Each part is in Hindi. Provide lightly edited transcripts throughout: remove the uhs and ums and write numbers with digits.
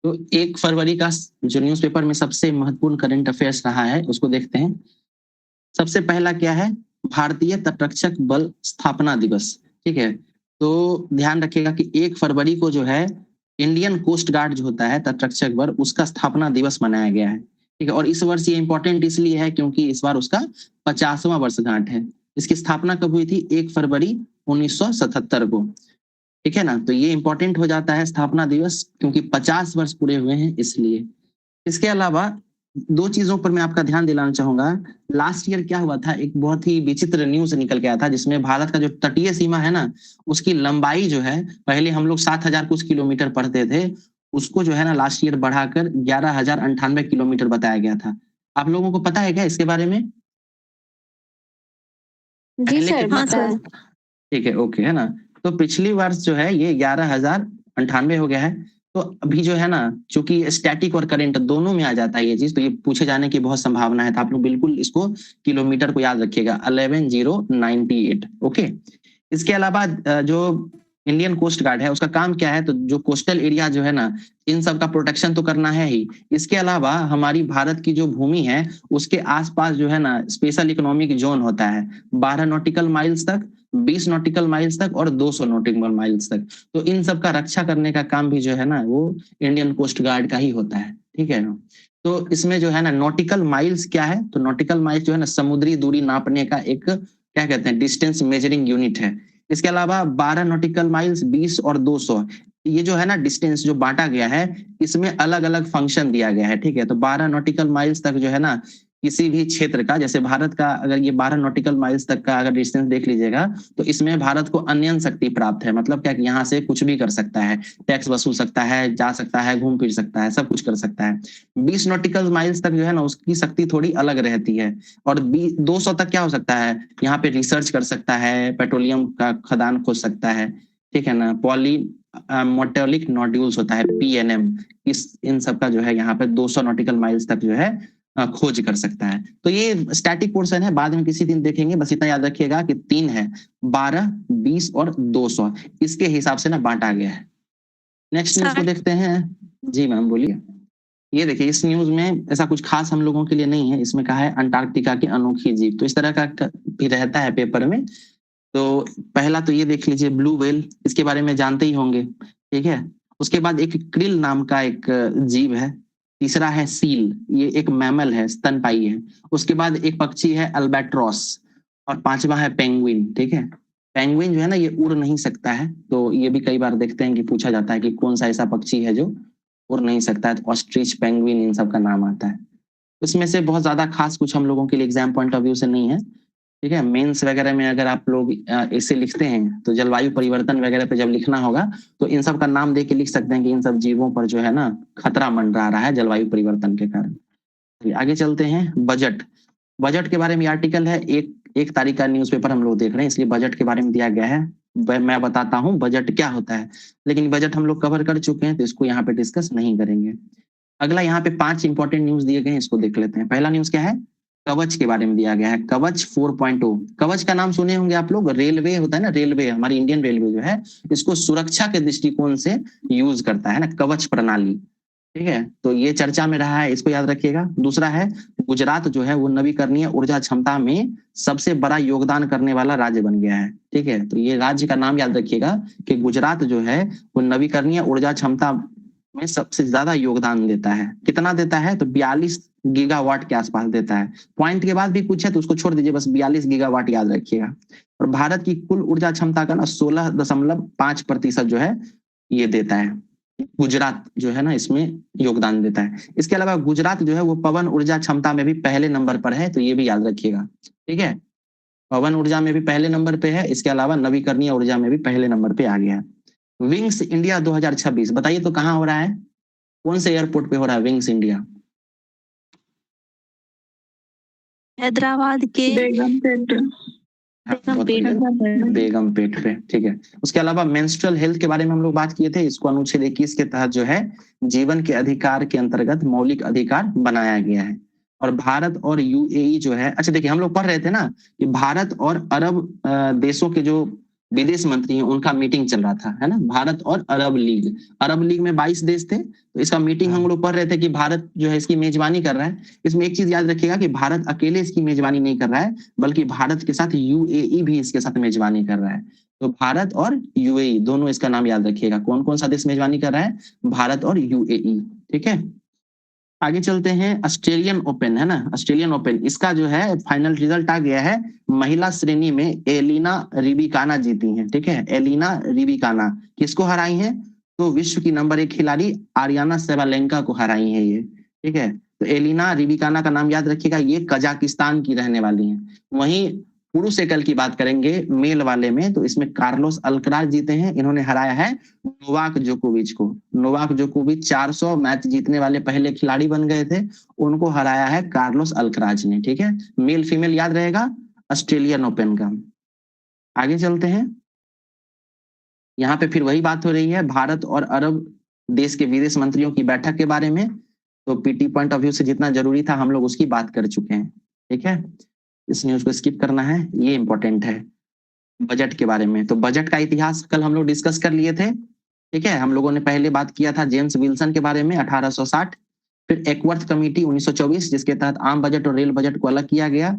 तो 1 फरवरी का जो न्यूज़पेपर में सबसे महत्वपूर्ण करंट अफेयर्स रहा है उसको देखते हैं। सबसे पहला क्या है, भारतीय तटरक्षक बल स्थापना दिवस। ठीक है, तो ध्यान रखिएगा कि 1 फरवरी को जो है इंडियन कोस्ट गार्ड जो होता है तटरक्षक बल, उसका स्थापना दिवस मनाया गया है। ठीक है, और इस वर्ष ये इंपॉर्टेंट इसलिए है क्योंकि इस बार उसका 50वां वर्षगांठ है। इसकी स्थापना कब हुई थी? 1 फरवरी 1977 को। ठीक है ना, तो ये इंपॉर्टेंट हो जाता है स्थापना दिवस क्योंकि 50 वर्ष पूरे हुए हैं इसलिए। इसके अलावा दो चीजों पर मैं आपका ध्यान दिलाना चाहूंगा। लास्ट ईयर क्या हुआ था, एक बहुत ही विचित्र न्यूज निकल के आया था जिसमें भारत का जो तटीय सीमा है ना, उसकी लंबाई जो है, पहले हम लोग 7,000 कुछ किलोमीटर पढ़ते थे, उसको जो है ना लास्ट ईयर बढ़ाकर 11,098 किलोमीटर बताया गया था। आप लोगों को पता है क्या इसके बारे में? जी सर, हाँ सर। ठीक है, ओके, है ना। तो पिछली वर्ष जो है ये 11,098 हो गया है। तो अभी जो है ना, चूंकि स्टैटिक और करंट दोनों में आ जाता है ये चीज, तो ये पूछे जाने की बहुत संभावना है। तो आप लोग बिल्कुल इसको किलोमीटर को याद रखिएगा, 11,098। ओके। इसके अलावा जो इंडियन कोस्ट गार्ड है उसका काम क्या है, तो जो कोस्टल एरिया जो है ना, इन सब का प्रोटेक्शन तो करना है ही। इसके अलावा हमारी भारत की जो भूमि है उसके आसपास जो है ना स्पेशल इकोनॉमिक जोन होता है, 12 नॉटिकल माइल्स तक, 20 नॉटिकल माइल्स तक और 200 नॉटिकल माइल्स तक। तो इन सब का रक्षा करने का काम भी जो है ना वो इंडियन कोस्ट गार्ड का ही होता है। ठीक है ना। तो इसमें जो है ना नॉटिकल माइल्स क्या है, तो नॉटिकल माइल्स जो है ना समुद्री दूरी नापने का एक क्या कहते हैं डिस्टेंस मेजरिंग यूनिट है। इसके अलावा 12 नॉटिकल माइल्स, 20 और 200, ये जो है ना डिस्टेंस जो बांटा गया है, इसमें अलग अलग फंक्शन दिया गया है। ठीक है, तो 12 नॉटिकल माइल्स तक जो है ना किसी भी क्षेत्र का, जैसे भारत का अगर ये 12 नॉटिकल माइल्स तक का अगर डिस्टेंस देख लीजिएगा, तो इसमें भारत को अन्यन शक्ति प्राप्त है। मतलब क्या कि यहाँ से कुछ भी कर सकता है, टैक्स वसूल सकता है, जा सकता है, घूम फिर सकता है, सब कुछ कर सकता है। 20 नॉटिकल माइल्स तक जो है ना उसकी शक्ति थोड़ी अलग रहती है। और 200 तक क्या हो सकता है, यहाँ पे रिसर्च कर सकता है, पेट्रोलियम का खदान खोज सकता है। ठीक है ना, पॉली मोटेलिक नोड्यूल्स होता है, PNM, इस इन सब का जो है यहाँ पे 200 नॉटिकल माइल्स तक जो है खोज कर सकता है। तो ये स्टैटिक पोर्शन है, बाद में किसी दिन देखेंगे। बस इतना याद रखिएगा कि 3 है, 12, 20 और 200, इसके हिसाब से ना बांटा गया है। नेक्स्ट न्यूज को देखते हैं। जी मैम बोलिए। ये देखिए, इस न्यूज में ऐसा कुछ खास हम लोगों के लिए नहीं है। इसमें कहा है अंटार्कटिका की अनोखी जीव, तो इस तरह का भी रहता है पेपर में। तो पहला तो ये देख लीजिए, ब्लू व्हेल, इसके बारे में जानते ही होंगे। ठीक है, उसके बाद एक क्रिल नाम का एक जीव है। तीसरा है सील, ये एक मैमल है, स्तनपायी है। उसके बाद एक पक्षी है अल्बाट्रॉस, और पांचवा है पेंगुइन। ठीक है, पेंगुइन जो है ना ये उड़ नहीं सकता है, तो ये भी कई बार देखते हैं कि पूछा जाता है कि कौन सा ऐसा पक्षी है जो उड़ नहीं सकता है, तो ऑस्ट्रिच, पेंगुइन, इन सब का नाम आता है। इसमें से बहुत ज्यादा खास कुछ हम लोगों के लिए एग्जाम पॉइंट ऑफ व्यू से नहीं है। ठीक है, मेंस वगैरह में अगर आप लोग इसे लिखते हैं तो जलवायु परिवर्तन वगैरह पे जब लिखना होगा तो इन सब का नाम दे के लिख सकते हैं कि इन सब जीवों पर जो है ना खतरा मंडरा रहा है जलवायु परिवर्तन के कारण। आगे चलते हैं। बजट, बजट के बारे में आर्टिकल है, 1 तारीख का न्यूज़पेपर हम लोग देख रहे हैं, इसलिए बजट के बारे में दिया गया है। मैं बताता हूँ बजट क्या होता है, लेकिन बजट हम लोग कवर कर चुके हैं तो इसको यहाँ पे डिस्कस नहीं करेंगे। अगला यहाँ पे 5 इंपॉर्टेंट न्यूज दिए गए हैं, इसको देख लेते हैं। पहला न्यूज क्या है, कवच के बारे में दिया गया है, कवच 4.0। कवच का नाम सुने होंगे आप लोग, रेलवे होता है ना, रेलवे, हमारी इंडियन रेलवे जो है इसको सुरक्षा के दृष्टिकोण से यूज करता है ना, कवच प्रणाली। ठीक है, तो ये चर्चा में रहा है, इसको याद रखिएगा। दूसरा है, गुजरात जो है वो नवीकरणीय ऊर्जा क्षमता में सबसे बड़ा योगदान करने वाला राज्य बन गया है। ठीक है, तो ये राज्य का नाम याद रखिएगा कि गुजरात जो है वो नवीकरणीय ऊर्जा क्षमता में सबसे ज्यादा योगदान देता है। कितना देता है, तो 42 गीगावाट के आसपास देता है। पॉइंट के बाद भी कुछ है तो उसको छोड़ दीजिए, बस 42 गीगावाट याद रखिएगा। और भारत की कुल ऊर्जा क्षमता का ना 16.5% जो है ये देता है, गुजरात जो है ना इसमें योगदान देता है। इसके अलावा गुजरात जो है वो पवन ऊर्जा क्षमता में भी पहले नंबर पर है, तो ये भी याद रखिएगा। ठीक है, पवन ऊर्जा में भी पहले नंबर पे है, इसके अलावा नवीकरणीय ऊर्जा में भी पहले नंबर पे आ गया है। विंग्स इंडिया 2026, बताइए तो कहाँ हो रहा है, कौन से एयरपोर्ट पे हो रहा है विंग्स इंडिया? हैदराबाद के बेगमपेट पे। ठीक है, उसके अलावा मेंस्ट्रुअल हेल्थ के बारे में हम लोग बात किए थे, इसको अनुच्छेद 21 के तहत जो है जीवन के अधिकार के अंतर्गत मौलिक अधिकार बनाया गया है। और भारत और UAE जो है, अच्छा देखिए हम लोग पढ़ रहे थे ना कि भारत और अरब देशों के जो विदेश मंत्री हैं उनका मीटिंग चल रहा था, है ना, भारत और अरब लीग में 22 देश थे, तो इसका मीटिंग हम लोग पढ़ रहे थे कि भारत जो है इसकी मेजबानी कर रहा है। इसमें एक चीज याद रखिएगा कि भारत अकेले इसकी मेजबानी नहीं कर रहा है, बल्कि भारत के साथ यूएई भी इसके साथ मेजबानी कर रहा है। तो भारत और यूएई दोनों, इसका नाम याद रखिएगा, कौन कौन सा देश मेजबानी कर रहा है, भारत और यूएई। ठीक है, आगे चलते हैं। ऑस्ट्रेलियन ओपन, है ना, ऑस्ट्रेलियन ओपन, इसका जो है फाइनल रिजल्ट आ गया है। महिला श्रेणी में एलिना रिबिकाना जीती हैं। ठीक है, एलिना रिबिकाना किसको हराई हैं, तो विश्व की नंबर 1 खिलाड़ी आरियाना सेबालेंका को हराई है ये। ठीक है, तो एलिना रिबिकाना का नाम याद रखिएगा, ये कजाकिस्तान की रहने वाली है। वहीं पुरुष एकल की बात करेंगे मेल वाले में, तो इसमें कार्लोस अल्कराज जीते हैं, इन्होंने हराया है नोवाक जोकोविच को। नोवाक जोकोविच 400 मैच जीतने वाले पहले खिलाड़ी बन गए थे, उनको हराया है कार्लोस अल्कराज ने। ठीक है, मेल फीमेल याद रहेगा ऑस्ट्रेलियन ओपन का। आगे चलते हैं, यहाँ पे फिर वही बात हो रही है भारत और अरब देश के विदेश मंत्रियों की बैठक के बारे में। तो पीटी पॉइंट ऑफ व्यू से जितना जरूरी था हम लोग उसकी बात कर चुके हैं। ठीक है, इस न्यूज को स्किप करना है, ये इंपॉर्टेंट है। बजट के बारे में, तो बजट का इतिहास कल हम लोग डिस्कस कर लिए थे। ठीक है, हम लोगों ने पहले बात किया था जेम्स विल्सन के बारे में 1860, फिर एकवर्थ कमेटी 1924 जिसके तहत आम बजट और रेल बजट को अलग किया गया,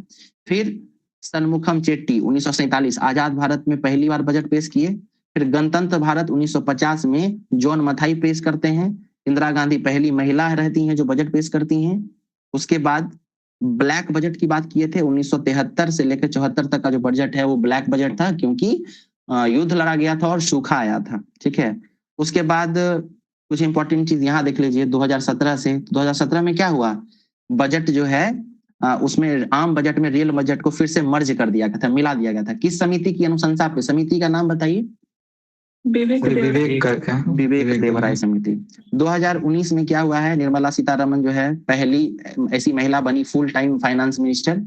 फिर सन्मुखम चेट्टी 1947 आजाद भारत में पहली बार बजट पेश किए, फिर गणतंत्र भारत 1950 में जॉन मथाई पेश करते हैं, इंदिरा गांधी पहली महिला रहती हैं जो बजट पेश करती हैं। उसके बाद ब्लैक बजट की बात किए थे, 1973 से लेकर 74 तक का जो बजट है वो ब्लैक बजट था, क्योंकि युद्ध लड़ा गया था और सूखा आया था। ठीक है, उसके बाद कुछ इंपॉर्टेंट चीज यहाँ देख लीजिए, 2017 से 2017 में क्या हुआ, बजट जो है उसमें आम बजट में रेल बजट को फिर से मर्ज कर दिया गया था, मिला दिया गया था। किस समिति की अनुशंसा पे, समिति का नाम बताइए, विवेक देवराय समिति। 2019 में क्या हुआ है, निर्मला सीतारमन जो है पहली ऐसी महिला बनी फुल टाइम फाइनेंस मिनिस्टर।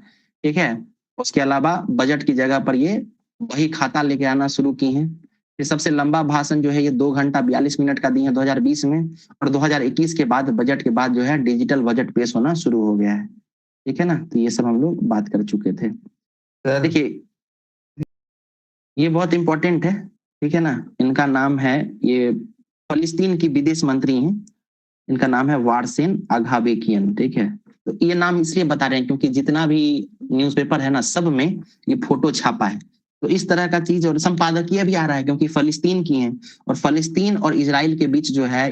ठीक है, उसके अलावा बजट की जगह पर ये वही खाता लेके आना शुरू की हैं। ये सबसे लंबा भाषण जो है ये 2 घंटा 42 मिनट का दी है 2020 में, और 2021 के बाद बजट के बाद जो है डिजिटल बजट पेश होना शुरू हो गया है। ठीक है ना, तो ये सब हम लोग बात कर चुके थे। देखिए ये बहुत इंपॉर्टेंट है, ठीक है ना, इनका नाम है, ये फलस्तीन की विदेश मंत्री हैं, इनका नाम है वारसेन आघाबेकियन। ठीक है, तो ये नाम इसलिए बता रहे हैं क्योंकि जितना भी न्यूज़पेपर है ना सब में ये फोटो छापा है, तो इस तरह का चीज, और संपादकीय भी आ रहा है क्योंकि फलस्तीन की है, और फलस्तीन और इजराइल के बीच जो है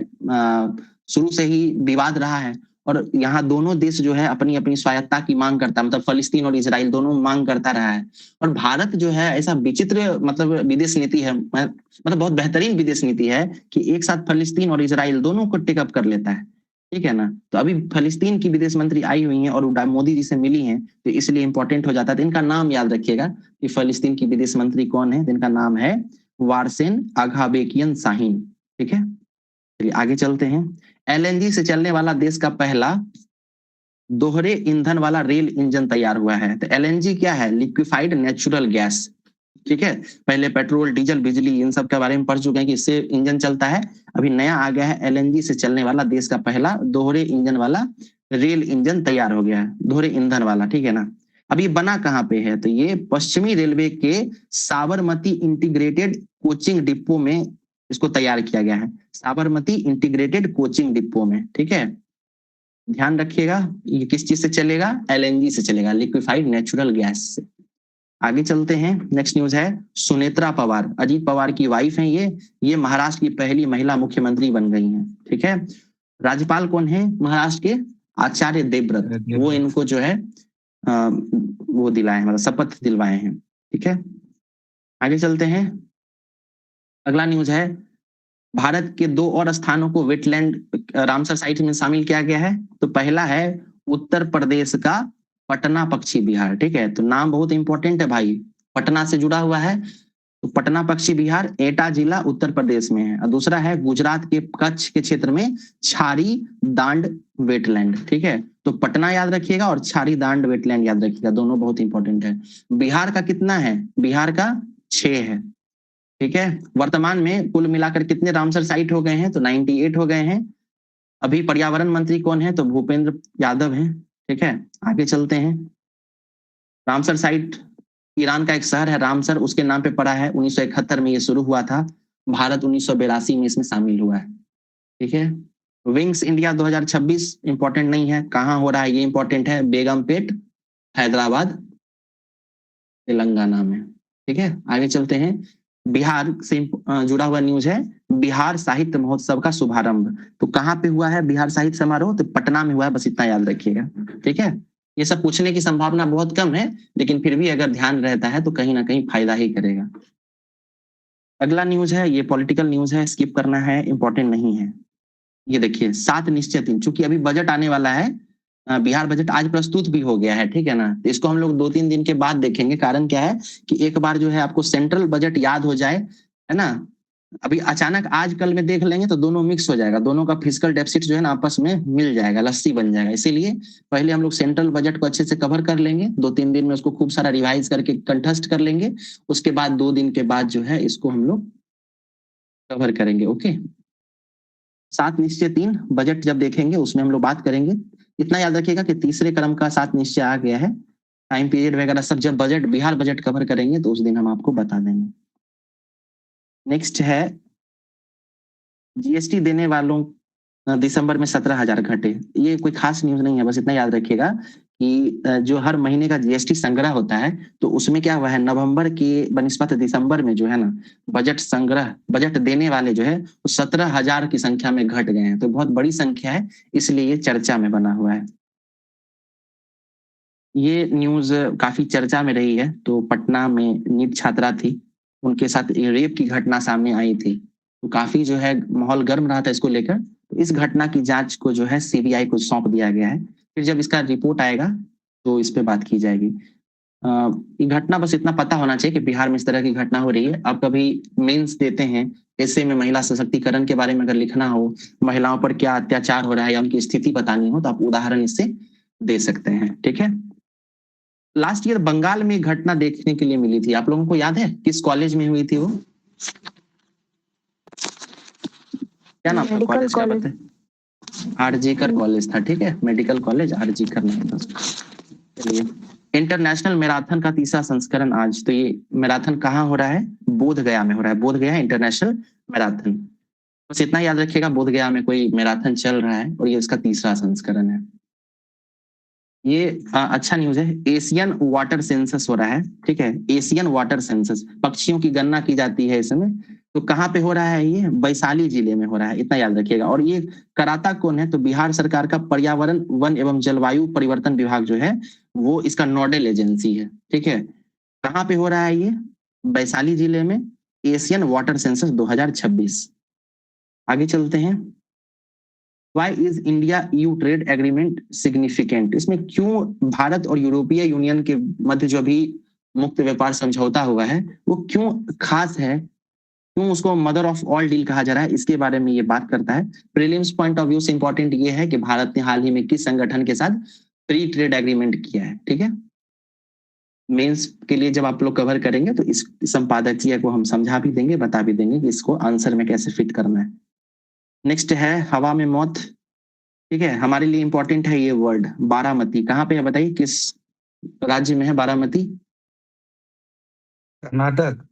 शुरू से ही विवाद रहा है, और यहाँ दोनों देश जो है अपनी अपनी स्वायत्ता की मांग करता है, मतलब फलस्तीन और इजराइल दोनों मांग करता रहा है। और भारत जो है ऐसा विचित्र मतलब विदेश नीति है, मतलब बहुत बेहतरीन विदेश नीति है कि एक साथ फलस्तीन और इजराइल दोनों को टेकअप कर लेता है। ठीक है ना, तो अभी फलस्तीन की विदेश मंत्री आई हुई हैं और मोदी जी से मिली हैं, तो इसलिए इंपॉर्टेंट हो जाता है। तो इनका नाम याद रखिएगा कि फलस्तीन की विदेश मंत्री कौन है, इनका नाम है वारसेन आघाबेकियन शाहीन। ठीक है, चलिए आगे चलते हैं। एलएनजी से चलने वाला देश का पहला दोहरे ईंधन वाला रेल इंजन तैयार हुआ है। तो एलएनजी क्या है, लिक्विफाइड नेचुरल गैस। ठीक है, पहले पेट्रोल डीजल बिजली इन सब के बारे में पढ़ चुके हैं कि इससे इंजन चलता है, अभी नया आ गया है एलएनजी से चलने वाला देश का पहला दोहरे इंजन वाला रेल इंजन तैयार हो गया है, दोहरे ईंधन वाला। ठीक है ना, अब ये बना कहाँ पे है, तो ये पश्चिमी रेलवे के साबरमती इंटीग्रेटेड कोचिंग डिपो में इसको तैयार किया गया है, साबरमती इंटीग्रेटेड कोचिंग डिपो में। ठीक है, ध्यान रखिएगा ये किस चीज से चलेगा, एलएनजी से चलेगा, लिक्विफाइड नेचुरल गैस से। आगे चलते हैं, नेक्स्ट न्यूज है सुनेत्रा पवार, अजीत पवार की वाइफ हैं ये महाराष्ट्र की पहली महिला मुख्यमंत्री बन गई हैं। ठीक है, राज्यपाल कौन है महाराष्ट्र के, आचार्य देवव्रत, वो इनको जो है वो दिलाए, मतलब शपथ दिलवाए हैं। ठीक है, आगे चलते हैं, अगला न्यूज है भारत के 2 और स्थानों को वेटलैंड रामसर साइट में शामिल किया गया है। तो पहला है उत्तर प्रदेश का पटना पक्षी विहार। ठीक है, तो नाम बहुत इंपॉर्टेंट है भाई, पटना से जुड़ा हुआ है, तो पटना पक्षी विहार एटा जिला उत्तर प्रदेश में है। और दूसरा है गुजरात के कच्छ के क्षेत्र में छारी दांड वेटलैंड। ठीक है, तो पटना याद रखिएगा और छारी दांड वेटलैंड याद रखिएगा, दोनों बहुत इंपॉर्टेंट है। बिहार का कितना है, बिहार का 6 है। ठीक है, वर्तमान में कुल मिलाकर कितने रामसर साइट हो गए हैं, तो 98 हो गए हैं। अभी पर्यावरण मंत्री कौन है, तो भूपेंद्र यादव हैं। ठीक है, आगे चलते हैं, रामसर साइट ईरान का एक शहर है रामसर, उसके नाम पे पड़ा है। 1971 में ये शुरू हुआ था। भारत 1982 में इसमें शामिल हुआ है। ठीक है। विंग्स इंडिया 2026 इंपॉर्टेंट नहीं है, कहाँ हो रहा है ये इंपॉर्टेंट है, बेगमपेट हैदराबाद तेलंगाना में। ठीक है, आगे चलते हैं। बिहार से जुड़ा हुआ न्यूज है, बिहार साहित्य महोत्सव का शुभारंभ। तो कहाँ पे हुआ है बिहार साहित्य समारोह, तो पटना में हुआ है, बस इतना याद रखिएगा। ठीक है, ये सब पूछने की संभावना बहुत कम है, लेकिन फिर भी अगर ध्यान रहता है तो कहीं ना कहीं फायदा ही करेगा। अगला न्यूज है, ये पॉलिटिकल न्यूज है, स्किप करना है, इंपॉर्टेंट नहीं है। ये देखिए 7 निश्चय 3, चूंकि अभी बजट आने वाला है, बिहार बजट आज प्रस्तुत भी हो गया है। ठीक है ना, तो इसको हम लोग 2-3 दिन के बाद देखेंगे। कारण क्या है कि एक बार जो है आपको सेंट्रल बजट याद हो जाए, है ना। अभी अचानक आज कल में देख लेंगे तो दोनों मिक्स हो जाएगा, दोनों का फिजिकल डेफिसिट जो है ना आपस में मिल जाएगा, लस्सी बन जाएगा। इसीलिए पहले हम लोग सेंट्रल बजट को अच्छे से कवर कर लेंगे, 2-3 दिन में उसको खूब सारा रिवाइज करके कंठस्थ कर लेंगे। उसके बाद 2 दिन के बाद जो है इसको हम लोग कवर करेंगे। ओके, 7 निश्चय 3 बजट जब देखेंगे उसमें हम लोग बात करेंगे। इतना याद रखिएगा कि तीसरे क्रम का 7 निश्चय आ गया है। टाइम पीरियड वगैरह सब जब बजट बिहार बजट कवर करेंगे तो उस दिन हम आपको बता देंगे। नेक्स्ट है, जीएसटी देने वालों दिसंबर में 17,000 घटे। ये कोई खास न्यूज नहीं है, बस इतना याद रखिएगा कि जो हर महीने का जीएसटी संग्रह होता है तो उसमें क्या हुआ है, नवंबर के बनिस्पत दिसंबर में जो है ना बजट संग्रह, बजट देने वाले जो है वो 17,000 की संख्या में घट गए हैं। तो बहुत बड़ी संख्या है, इसलिए ये चर्चा में बना हुआ है। ये न्यूज काफी चर्चा में रही है। तो पटना में नीट छात्रा थी, उनके साथ रेप की घटना सामने आई थी, तो काफी जो है माहौल गर्म रहा था इसको लेकर। तो इस घटना की जांच को जो है सीबीआई को सौंप दिया गया है। फिर जब इसका रिपोर्ट आएगा तो इस पे बात की जाएगी। ये घटना बस इतना पता होना चाहिए कि बिहार में इस तरह की घटना हो रही है। आप कभी मेंस देते हैं, ऐसे में महिला सशक्तिकरण के बारे में अगर लिखना हो, महिलाओं पर क्या अत्याचार हो रहा है या उनकी स्थिति बतानी हो, तो आप उदाहरण इससे दे सकते हैं। ठीक है, लास्ट ईयर बंगाल में घटना देखने के लिए मिली थी, आप लोगों को याद है किस कॉलेज में हुई थी वो, क्या नाम था कॉलेज का बताए? आरजीकर कॉलेज था। ठीक है, मेडिकल कॉलेज आरजीकर नाम था। चलिए, इंटरनेशनल मैराथन का तीसरा संस्करण आज। तो ये मैराथन कहाँ हो रहा है, बोध गया में हो रहा है, बोध गया इंटरनेशनल मैराथन। बस इतना याद रखिएगा, बोध गया में कोई मैराथन चल रहा है और ये इसका तीसरा संस्करण है। ये अच्छा न्यूज है, एशियन वाटर सेंसस हो रहा है। ठीक है, एशियन वाटर सेंसस, पक्षियों की गणना की जाती है इसमें। तो कहाँ पे हो रहा है ये, वैशाली जिले में हो रहा है, इतना याद रखिएगा। और ये कराता कौन है, तो बिहार सरकार का पर्यावरण वन एवं जलवायु परिवर्तन विभाग जो है वो इसका नोडल एजेंसी है। ठीक है, कहाँ पे हो रहा है ये, वैशाली जिले में, एशियन वाटर सेंसस 2026। आगे चलते हैं। Why is India EU trade agreement significant? इसमें क्यों भारत और यूरोपीय यूनियन के मध्य जो भी मुक्त व्यापार समझौता हुआ है वो क्यों खास है, क्यों उसको मदर ऑफ ऑल डील कहा जा रहा है, इसके बारे में ये बात करता है। प्रीलिम्स पॉइंट ऑफ व्यू से इंपॉर्टेंट ये है कि भारत ने हाल ही में किस संगठन के साथ फ्री ट्रेड एग्रीमेंट किया है। ठीक है, मेंस के लिए जब आप लोग कवर करेंगे तो इस संपादकीय को हम समझा भी देंगे, बता भी देंगे कि इसको आंसर में कैसे फिट करना है। नेक्स्ट है हवा में मौत। ठीक है, हमारे लिए इंपॉर्टेंट है ये वर्ड, बारामती कहाँ पे है बताइए, किस राज्य में है बारामती? कर्नाटक,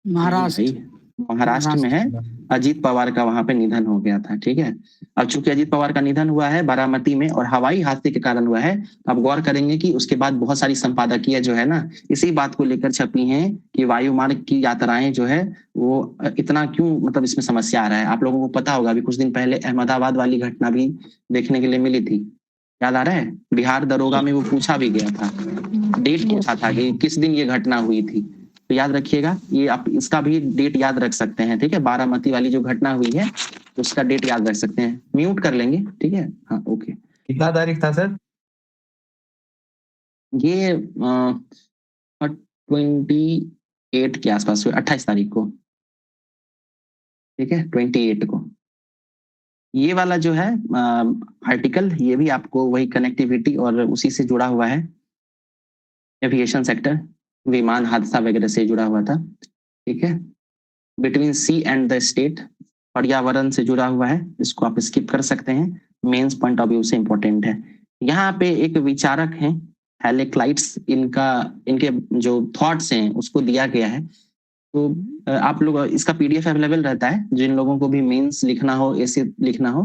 महाराष्ट्र। महाराष्ट्र में है। अजीत पवार का वहां पे निधन हो गया था। ठीक है, अब चूंकि अजीत पवार का निधन हुआ है बारामती में और हवाई हादसे के कारण हुआ है, तो आप गौर करेंगे कि उसके बाद बहुत सारी संपादकीय जो है ना इसी बात को लेकर छपी हैं कि वायु मार्ग की यात्राएं जो है वो इतना क्यों, मतलब इसमें समस्या आ रहा है। आप लोगों को पता होगा अभी कुछ दिन पहले अहमदाबाद वाली घटना भी देखने के लिए मिली थी, याद आ रहा है? बिहार दरोगा में वो पूछा भी गया था, डेट पूछा था कि किस दिन ये घटना हुई थी। तो याद रखिएगा, ये आप इसका भी डेट याद रख सकते हैं। ठीक है, बारामती वाली जो घटना हुई है उसका डेट याद रख सकते हैं, म्यूट कर लेंगे। ठीक है, हाँ ओके। कितना तारीख था सर? ये 28 के आसपास हुए, 28 तारीख को। ठीक है, 28 को। ये वाला जो है आर्टिकल, ये भी आपको वही कनेक्टिविटी और उसी से जुड़ा हुआ है, एविएशन सेक्टर, विमान हादसा वगैरह से जुड़ा हुआ था। ठीक है, between C and the state, पर्यावरण से जुड़ा हुआ है, इसको आप स्किप कर सकते हैं, मेंस पॉइंट ऑफ व्यू से इंपॉर्टेंट है। यहाँ पे एक विचारक हैं हेलेक्लाइट्स इनके जो थॉट्स हैं उसको दिया गया है। तो आप लोग इसका पीडीएफ अवेलेबल रहता है, जिन लोगों को भी मेंस लिखना हो, ऐसे लिखना हो,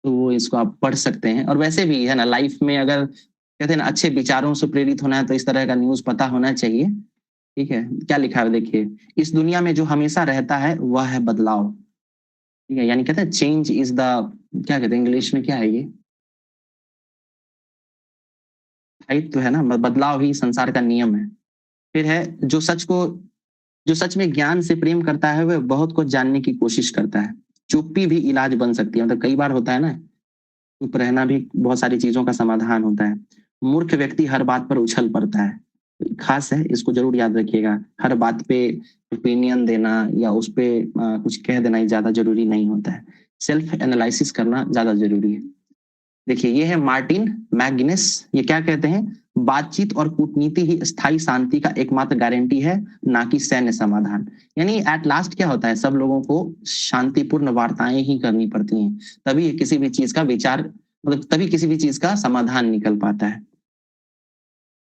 तो वो इसको आप पढ़ सकते हैं। और वैसे भी है ना, लाइफ में अगर कहते हैं ना अच्छे विचारों से प्रेरित होना है तो इस तरह का न्यूज पता होना चाहिए। ठीक है, क्या लिखा है देखिए, इस दुनिया में जो हमेशा रहता है वह है बदलाव। ठीक है, यानी कहते हैं चेंज इज द, क्या कहते हैं इंग्लिश में, क्या है ये, तो है ना, बदलाव ही संसार का नियम है। फिर है जो सच में ज्ञान से प्रेम करता है वह बहुत कुछ जानने की कोशिश करता है। चुप्पी भी इलाज बन सकती है, मतलब कई बार होता है ना, चुप रहना भी बहुत सारी चीजों का समाधान होता है। मूर्ख व्यक्ति हर बात पर उछल पड़ता है, खास है, इसको जरूर याद रखिएगा। हर बात पे ओपिनियन देना या उस पे कुछ कह देना ही ज्यादा जरूरी नहीं होता है। सेल्फ एनालिसिस करना ज्यादा जरूरी है। देखिए ये है मार्टिन मैगनेस, ये क्या कहते हैं, बातचीत और कूटनीति ही स्थायी शांति का एकमात्र गारंटी है, ना कि सैन्य समाधान। यानी एट लास्ट क्या होता है, सब लोगों को शांतिपूर्ण वार्ताएं ही करनी पड़ती हैं, तभी किसी भी चीज का विचार, मतलब तभी किसी भी चीज का समाधान निकल पाता है।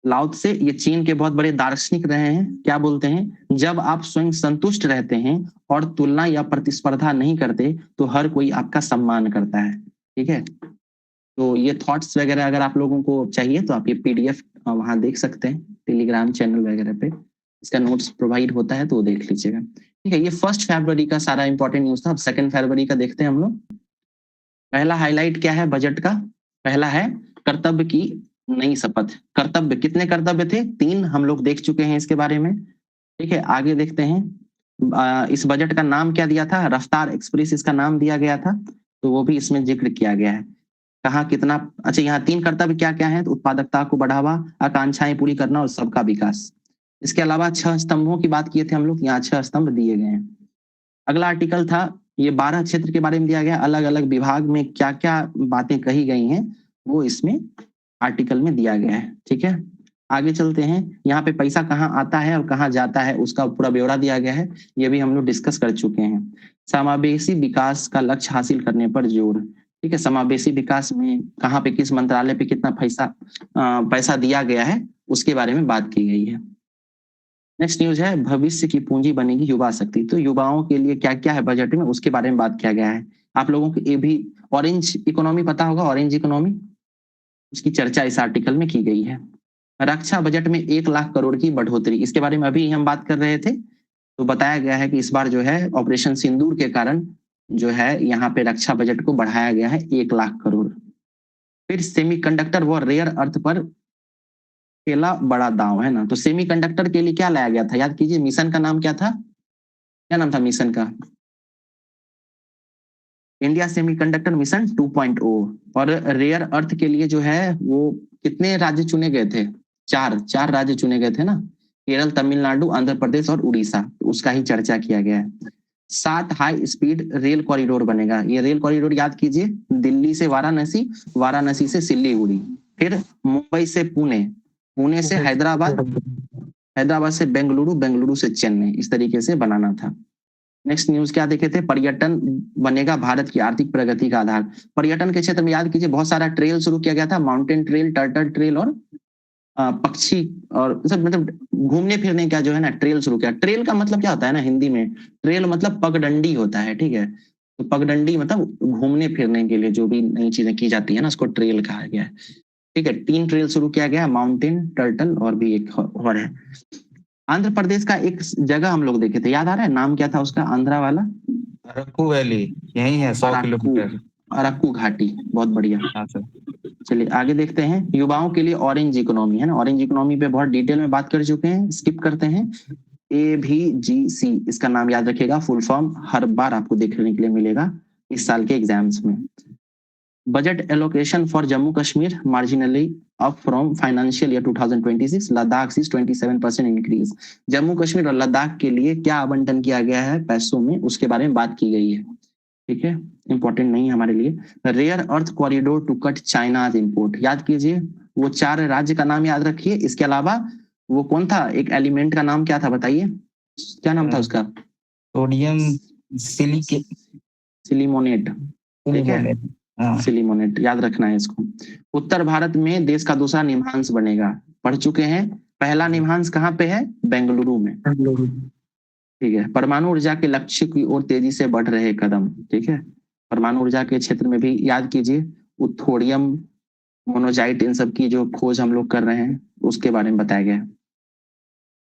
लाओ त्से ये चीन के बहुत बड़े दार्शनिक रहे हैं, क्या बोलते हैं, जब आप स्वयं संतुष्ट रहते हैं और तुलना या प्रतिस्पर्धा नहीं करते तो हर कोई आपका सम्मान करता है। ठीक है, तो ये थॉट्स वगैरह अगर आप लोगों को चाहिए तो आप ये पीडीएफ वहां देख सकते हैं, टेलीग्राम चैनल वगैरह पे इसका नोट्स प्रोवाइड होता है, तो वो देख लीजिएगा। ठीक है, ये 1 फरवरी का सारा इंपॉर्टेंट न्यूज था। अब 2 फरवरी का देखते हैं हम लोग। पहला हाईलाइट क्या है बजट का, पहला है कर्तव्य की नई शपथ। कर्तव्य, कितने कर्तव्य थे, 3, हम लोग देख चुके हैं इसके बारे में। ठीक है, आगे देखते हैं। इस बजट का नाम क्या दिया था, रफ्तार एक्सप्रेस इसका नाम दिया गया था, तो वो भी इसमें जिक्र किया गया है। कहा कितना, अच्छा यहाँ 3 कर्तव्य क्या क्या है, तो उत्पादकता को बढ़ावा, आकांक्षाएं पूरी करना और सबका विकास। इसके अलावा 6 स्तंभों की बात किए थे हम लोग, यहाँ 6 स्तंभ दिए गए हैं। अगला आर्टिकल था, ये 12 क्षेत्र के बारे में दिया गया, अलग अलग विभाग में क्या क्या बातें कही गई हैं वो इसमें आर्टिकल में दिया गया है। ठीक है, आगे चलते हैं। यहाँ पे पैसा कहाँ आता है और कहाँ जाता है उसका पूरा ब्यौरा दिया गया है, ये भी हम लोग डिस्कस कर चुके हैं। समावेशी विकास का लक्ष्य हासिल करने पर जोर। ठीक है, समावेशी विकास में कहाँ पे किस मंत्रालय पे कितना पैसा दिया गया है उसके बारे में बात की गई है। नेक्स्ट न्यूज है, भविष्य की पूंजी बनेगी युवा शक्ति। तो युवाओं के लिए क्या क्या है बजट में उसके बारे में बात किया गया है। आप लोगों को ये भी ऑरेंज इकोनॉमी पता होगा, ऑरेंज इकोनॉमी, उसकी चर्चा इस आर्टिकल में की गई है। रक्षा बजट में 1 लाख करोड़ की बढ़ोतरी, इसके बारे में अभी हम बात कर रहे थे, तो बताया गया है कि इस बार जो है ऑपरेशन सिंदूर के कारण जो है यहाँ पे रक्षा बजट को बढ़ाया गया है 1 लाख करोड़। फिर सेमीकंडक्टर व रेयर अर्थ पर केला बड़ा दांव, है ना, तो सेमीकंडक्टर के लिए क्या लाया गया था, याद कीजिए, मिशन का नाम क्या था, क्या नाम था मिशन का, इंडिया सेमीकंडक्टर मिशन 2.0। और रेयर अर्थ के लिए जो है वो कितने राज्य चुने गए थे, 4 राज्य चुने गए थे ना, केरल, तमिलनाडु, आंध्र प्रदेश और उड़ीसा, तो उसका ही चर्चा किया गया है। 7 हाई स्पीड रेल कॉरिडोर बनेगा, ये रेल कॉरिडोर याद कीजिए, दिल्ली से वाराणसी, वाराणसी से सिल्लीगुड़ी, फिर मुंबई से पुणे, पुणे से हैदराबाद, हैदराबाद से बेंगलुरु, बेंगलुरु से चेन्नई, इस तरीके से बनाना था। नेक्स्ट न्यूज क्या देखे थे, पर्यटन बनेगा भारत की आर्थिक प्रगति का आधार। पर्यटन के क्षेत्र में याद कीजिए बहुत सारा ट्रेल शुरू किया गया था, माउंटेन ट्रेल, टर्टल ट्रेल और पक्षी और सब, मतलब घूमने फिरने का जो है ना ट्रेल शुरू किया। ट्रेल का मतलब क्या होता है ना हिंदी में, ट्रेल मतलब पगडंडी होता है। ठीक है, तो पगडंडी मतलब घूमने फिरने के लिए जो भी नई चीजें की जाती है ना उसको ट्रेल कहा गया है। ठीक है, 3 ट्रेल शुरू किया गया, माउंटेन, टर्टल और भी एक और है। आंध्र प्रदेश का एक जगह हम लोग देखे थे, याद आ रहा है नाम क्या था उसका, आंध्रा वाला, अरक्कू वैली, यही है 100 किलोमीटर, अरक्कू घाटी, बहुत बढ़िया। हाँ सर। चलिए आगे देखते हैं, युवाओं के लिए ऑरेंज इकोनॉमी, है ना, ऑरेंज इकोनॉमी पे बहुत डिटेल में बात कर चुके हैं, स्किप करते हैं। ABGC इसका नाम याद रखिएगा, फुल फॉर्म हर बार आपको देखने के लिए मिलेगा इस साल के एग्जाम्स में। Budget allocation for Jammu Kashmir marginally up from financial year 2026, Ladakh sees 27% increase. Jammu Kashmir और लद्दाख के लिए क्या आवंटन किया गया है पैसों में उसके बारे में बात की गई है। ठीक है, इंपॉर्टेंट नहीं है हमारे लिए। Rare earth corridor to cut China's import, याद कीजिए वो 4 राज्य का नाम याद रखिए। इसके अलावा वो कौन था, एक एलिमेंट का नाम क्या था बताइए, क्या नाम था उसका, सोडियम सिलिमोनेट। ठीक है, सिलिमोनेट याद रखना है इसको। उत्तर भारत में देश का दूसरा निम्नांश बनेगा, पढ़ चुके हैं। पहला निम्हांस कहाँ पे है? बेंगलुरु में। ठीक है। परमाणु ऊर्जा के लक्ष्य की ओर तेजी से बढ़ रहे कदम। ठीक है। परमाणु ऊर्जा के क्षेत्र में भी याद कीजिए, थोड़ियम, मोनोजाइट, इन सब की जो खोज हम लोग कर रहे हैं उसके बारे में बताया गया है।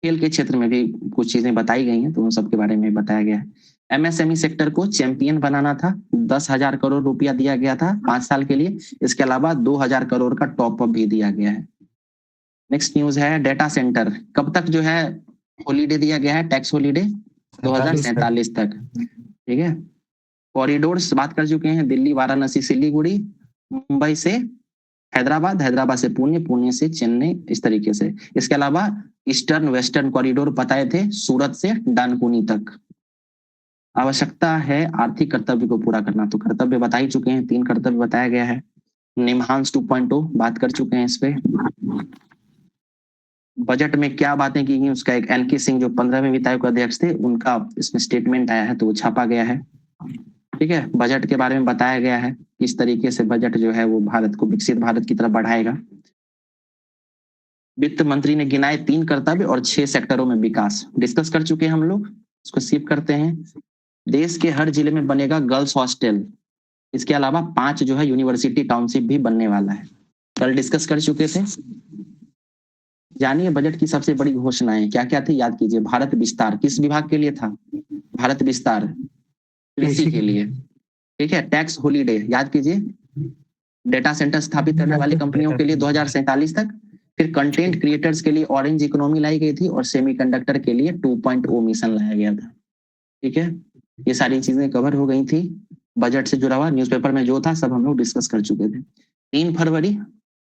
खेल के क्षेत्र में भी कुछ चीजें बताई गई हैं, तो उन सब के बारे में बताया गया है। एमएसएमई सेक्टर को चैंपियन बनाना था, 10,000 करोड़ रुपया दिया गया था 5 साल के लिए। इसके अलावा 2,000 करोड़ का टॉप अप भी दिया गया है। नेक्स्ट न्यूज है डेटा सेंटर। कब तक जो है हॉलीडे दिया गया है? टैक्स हॉलीडे 2047 तक। ठीक है। कॉरिडोर्स बात कर चुके हैं, दिल्ली, वाराणसी, सिलीगुड़ी, मुंबई से हैदराबाद, हैदराबाद से पुणे, पुणे से चेन्नई, इस तरीके से। इसके अलावा ईस्टर्न वेस्टर्न कॉरिडोर बताए थे, सूरत से डानकुनी तक। आवश्यकता है आर्थिक कर्तव्य को पूरा करना, तो कर्तव्य बता ही चुके हैं, 3 कर्तव्य बताया गया है। निम्हांस 2.0 बात कर चुके हैं इस पे। बजट में क्या बातें की गई उसका एक एनके सिंह जो 15वें वित्त आयोग के अध्यक्ष थे, उनका इसमें स्टेटमेंट आया है, तो वो छापा गया है। ठीक है। बजट के बारे में बताया गया है, किस तरीके से बजट जो है वो भारत को विकसित भारत की तरफ बढ़ाएगा। वित्त मंत्री ने गिनाए 3 कर्तव्य और 6 सेक्टरों में विकास, डिस्कस कर चुके हैं हम लोग, इसको स्किप करते हैं। देश के हर जिले में बनेगा गर्ल्स हॉस्टल। इसके अलावा 5 जो है यूनिवर्सिटी टाउनशिप भी बनने वाला है, कल डिस्कस कर चुके थे। जानिए बजट की सबसे बड़ी घोषणाएं क्या क्या थी, याद कीजिए। भारत विस्तार किस विभाग के लिए था? भारत विस्तार कृषि के लिए। ठीक है। टैक्स हॉलीडे याद कीजिए, डेटा सेंटर स्थापित करने वाली कंपनियों के लिए 2047 तक। फिर कंटेंट क्रिएटर्स के लिए ऑरेंज इकोनॉमी लाई गई थी, और सेमीकंडक्टर के लिए 2.0 मिशन लाया गया था। ठीक है। ये सारी चीजें कवर हो गई थी। बजट से जुड़ा हुआ न्यूज़पेपर में जो था सब हम लोग डिस्कस कर चुके थे। 3 फरवरी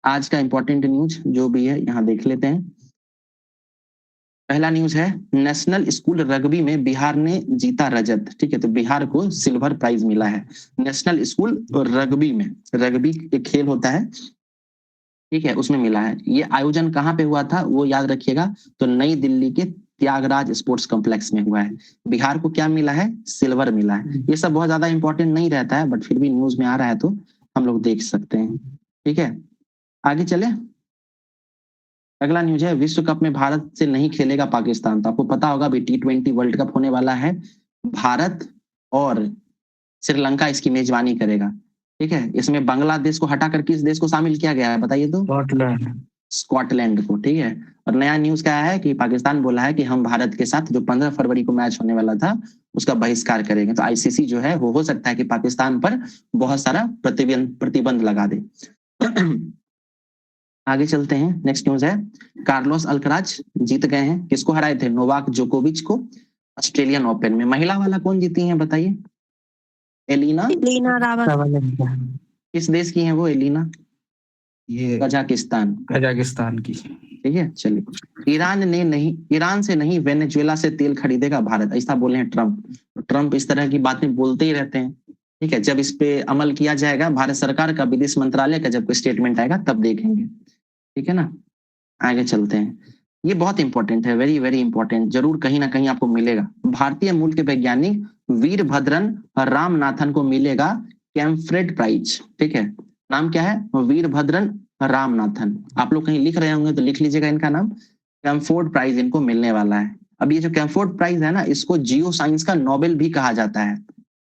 आज का इंपॉर्टेंट न्यूज जो भी है यहाँ देख लेते हैं। पहला न्यूज है, नेशनल स्कूल रग्बी में बिहार ने जीता रजत। ठीक है। तो बिहार को सिल्वर प्राइज मिला है नेशनल स्कूल रग्बी में। रग्बी एक खेल होता है, ठीक है, उसमें मिला है। ये आयोजन कहाँ पे हुआ था वो याद रखिएगा, तो नई दिल्ली के त्यागराज स्पोर्ट्स कॉम्प्लेक्स में हुआ है। बिहार को क्या मिला है? सिल्वर मिला है। ये सब बहुत ज्यादा इंपॉर्टेंट नहीं रहता है, बट फिर भी न्यूज में आ रहा है तो हम लोग देख सकते हैं। ठीक है। आगे चले। अगला न्यूज है, विश्व कप में भारत से नहीं खेलेगा पाकिस्तान। तो आपको पता होगा अभी T20 वर्ल्ड कप होने वाला है, भारत और श्रीलंका इसकी मेजबानी करेगा। ठीक है। इसमें बांग्लादेश को हटाकर किस देश को शामिल किया गया है बताइए तो? स्कॉटलैंड को। ठीक है। और नया न्यूज क्या है कि पाकिस्तान बोला है कि हम भारत के साथ जो 15 फरवरी को मैच होने वाला था उसका बहिष्कार करेंगे। तो आईसीसी जो है वो हो सकता है कि पाकिस्तान पर बहुत सारा प्रतिबंध लगा दे। आगे चलते हैं। नेक्स्ट न्यूज है, कार्लोस अल्कराज जीत गए हैं। किसको हराए थे? नोवाक जोकोविच को, ऑस्ट्रेलियन ओपन में। महिला वाला कौन जीती है बताइए? एलिना रावत। किस देश की है वो एलिना? ये कजाकिस्तान की। ठीक है। चलिए। ईरान से नहीं वेनेजुएला से तेल खरीदेगा भारत, ऐसा बोले हैं ट्रंप। ट्रंप इस तरह की बातें बोलते ही रहते हैं। ठीक है। जब इस पे अमल किया जाएगा, भारत सरकार का, विदेश मंत्रालय का जब कोई स्टेटमेंट आएगा तब देखेंगे। ठीक है ना। आगे चलते हैं। ये बहुत इंपॉर्टेंट है, वेरी वेरी इंपॉर्टेंट, जरूर कहीं ना कहीं आपको मिलेगा। भारतीय मूल के वैज्ञानिक वीरभद्रन रामनाथन को मिलेगा कैम्फ्रेड प्राइज। ठीक है। नाम क्या है? वीरभद्रन रामनाथन। आप लोग कहीं लिख रहे होंगे तो लिख लीजिएगा इनका नाम। कैम्फोर्ड प्राइज इनको मिलने वाला है। अब ये जो कैम्फोर्ड प्राइज है ना, इसको जियो साइंस का नोबेल भी कहा जाता है।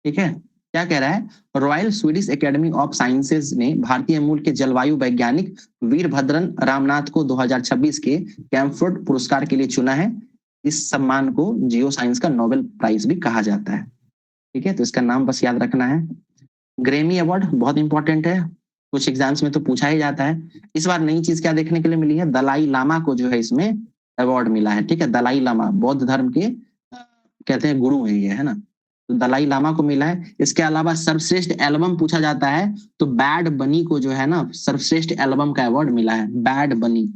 ठीक है। क्या कह रहा है? Royal Swedish academy of sciences ने भारतीय मूल के जलवायु वैज्ञानिक वीरभद्रन रामनाथ को 2026 के कैम्फोर्ड पुरस्कार के लिए चुना है। इस सम्मान को जियो साइंस का नोबेल प्राइज भी कहा जाता है। ठीक है। तो इसका नाम बस याद रखना है। ग्रेमी अवार्ड बहुत इंपॉर्टेंट है, कुछ एग्जाम्स में तो पूछा ही जाता है। इस बार नई चीज क्या देखने के लिए मिली है? दलाई लामा को जो है इसमें अवार्ड मिला है। ठीक है। दलाई लामा बौद्ध धर्म के कहते हैं गुरु है ये, है ना। तो दलाई लामा को मिला है। इसके अलावा सर्वश्रेष्ठ एल्बम पूछा जाता है तो बैड बनी को जो है ना सर्वश्रेष्ठ एल्बम का अवार्ड मिला है, बैड बनी।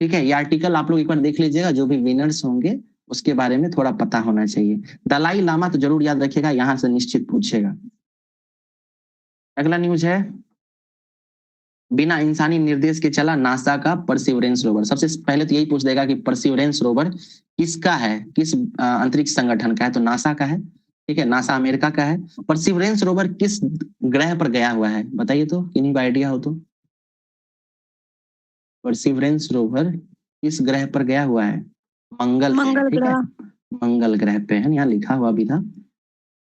ठीक है। ये आर्टिकल आप लोग एक बार देख लीजिएगा, जो भी विनर्स होंगे उसके बारे में थोड़ा पता होना चाहिए। दलाई लामा तो जरूर याद रखिएगा, यहां से निश्चित पूछेगा। अगला न्यूज है, बिना इंसानी निर्देश के चला नासा का परसिवरेंस रोवर। सबसे पहले तो यही पूछ देगा कि परसिवरेंस रोवर किसका है, किस अंतरिक्ष संगठन का है? तो नासा का है। ठीक है। नासा अमेरिका का है। परसिवरेंस रोवर किस ग्रह पर गया हुआ है बताइए तो, किन्हीं को आइडिया हो तो? परसिवरेंस रोवर किस ग्रह पर गया हुआ है? मंगल पे, मंगल ठीक है, ग्रह। मंगल ग्रह पे है, यहाँ लिखा हुआ भी था।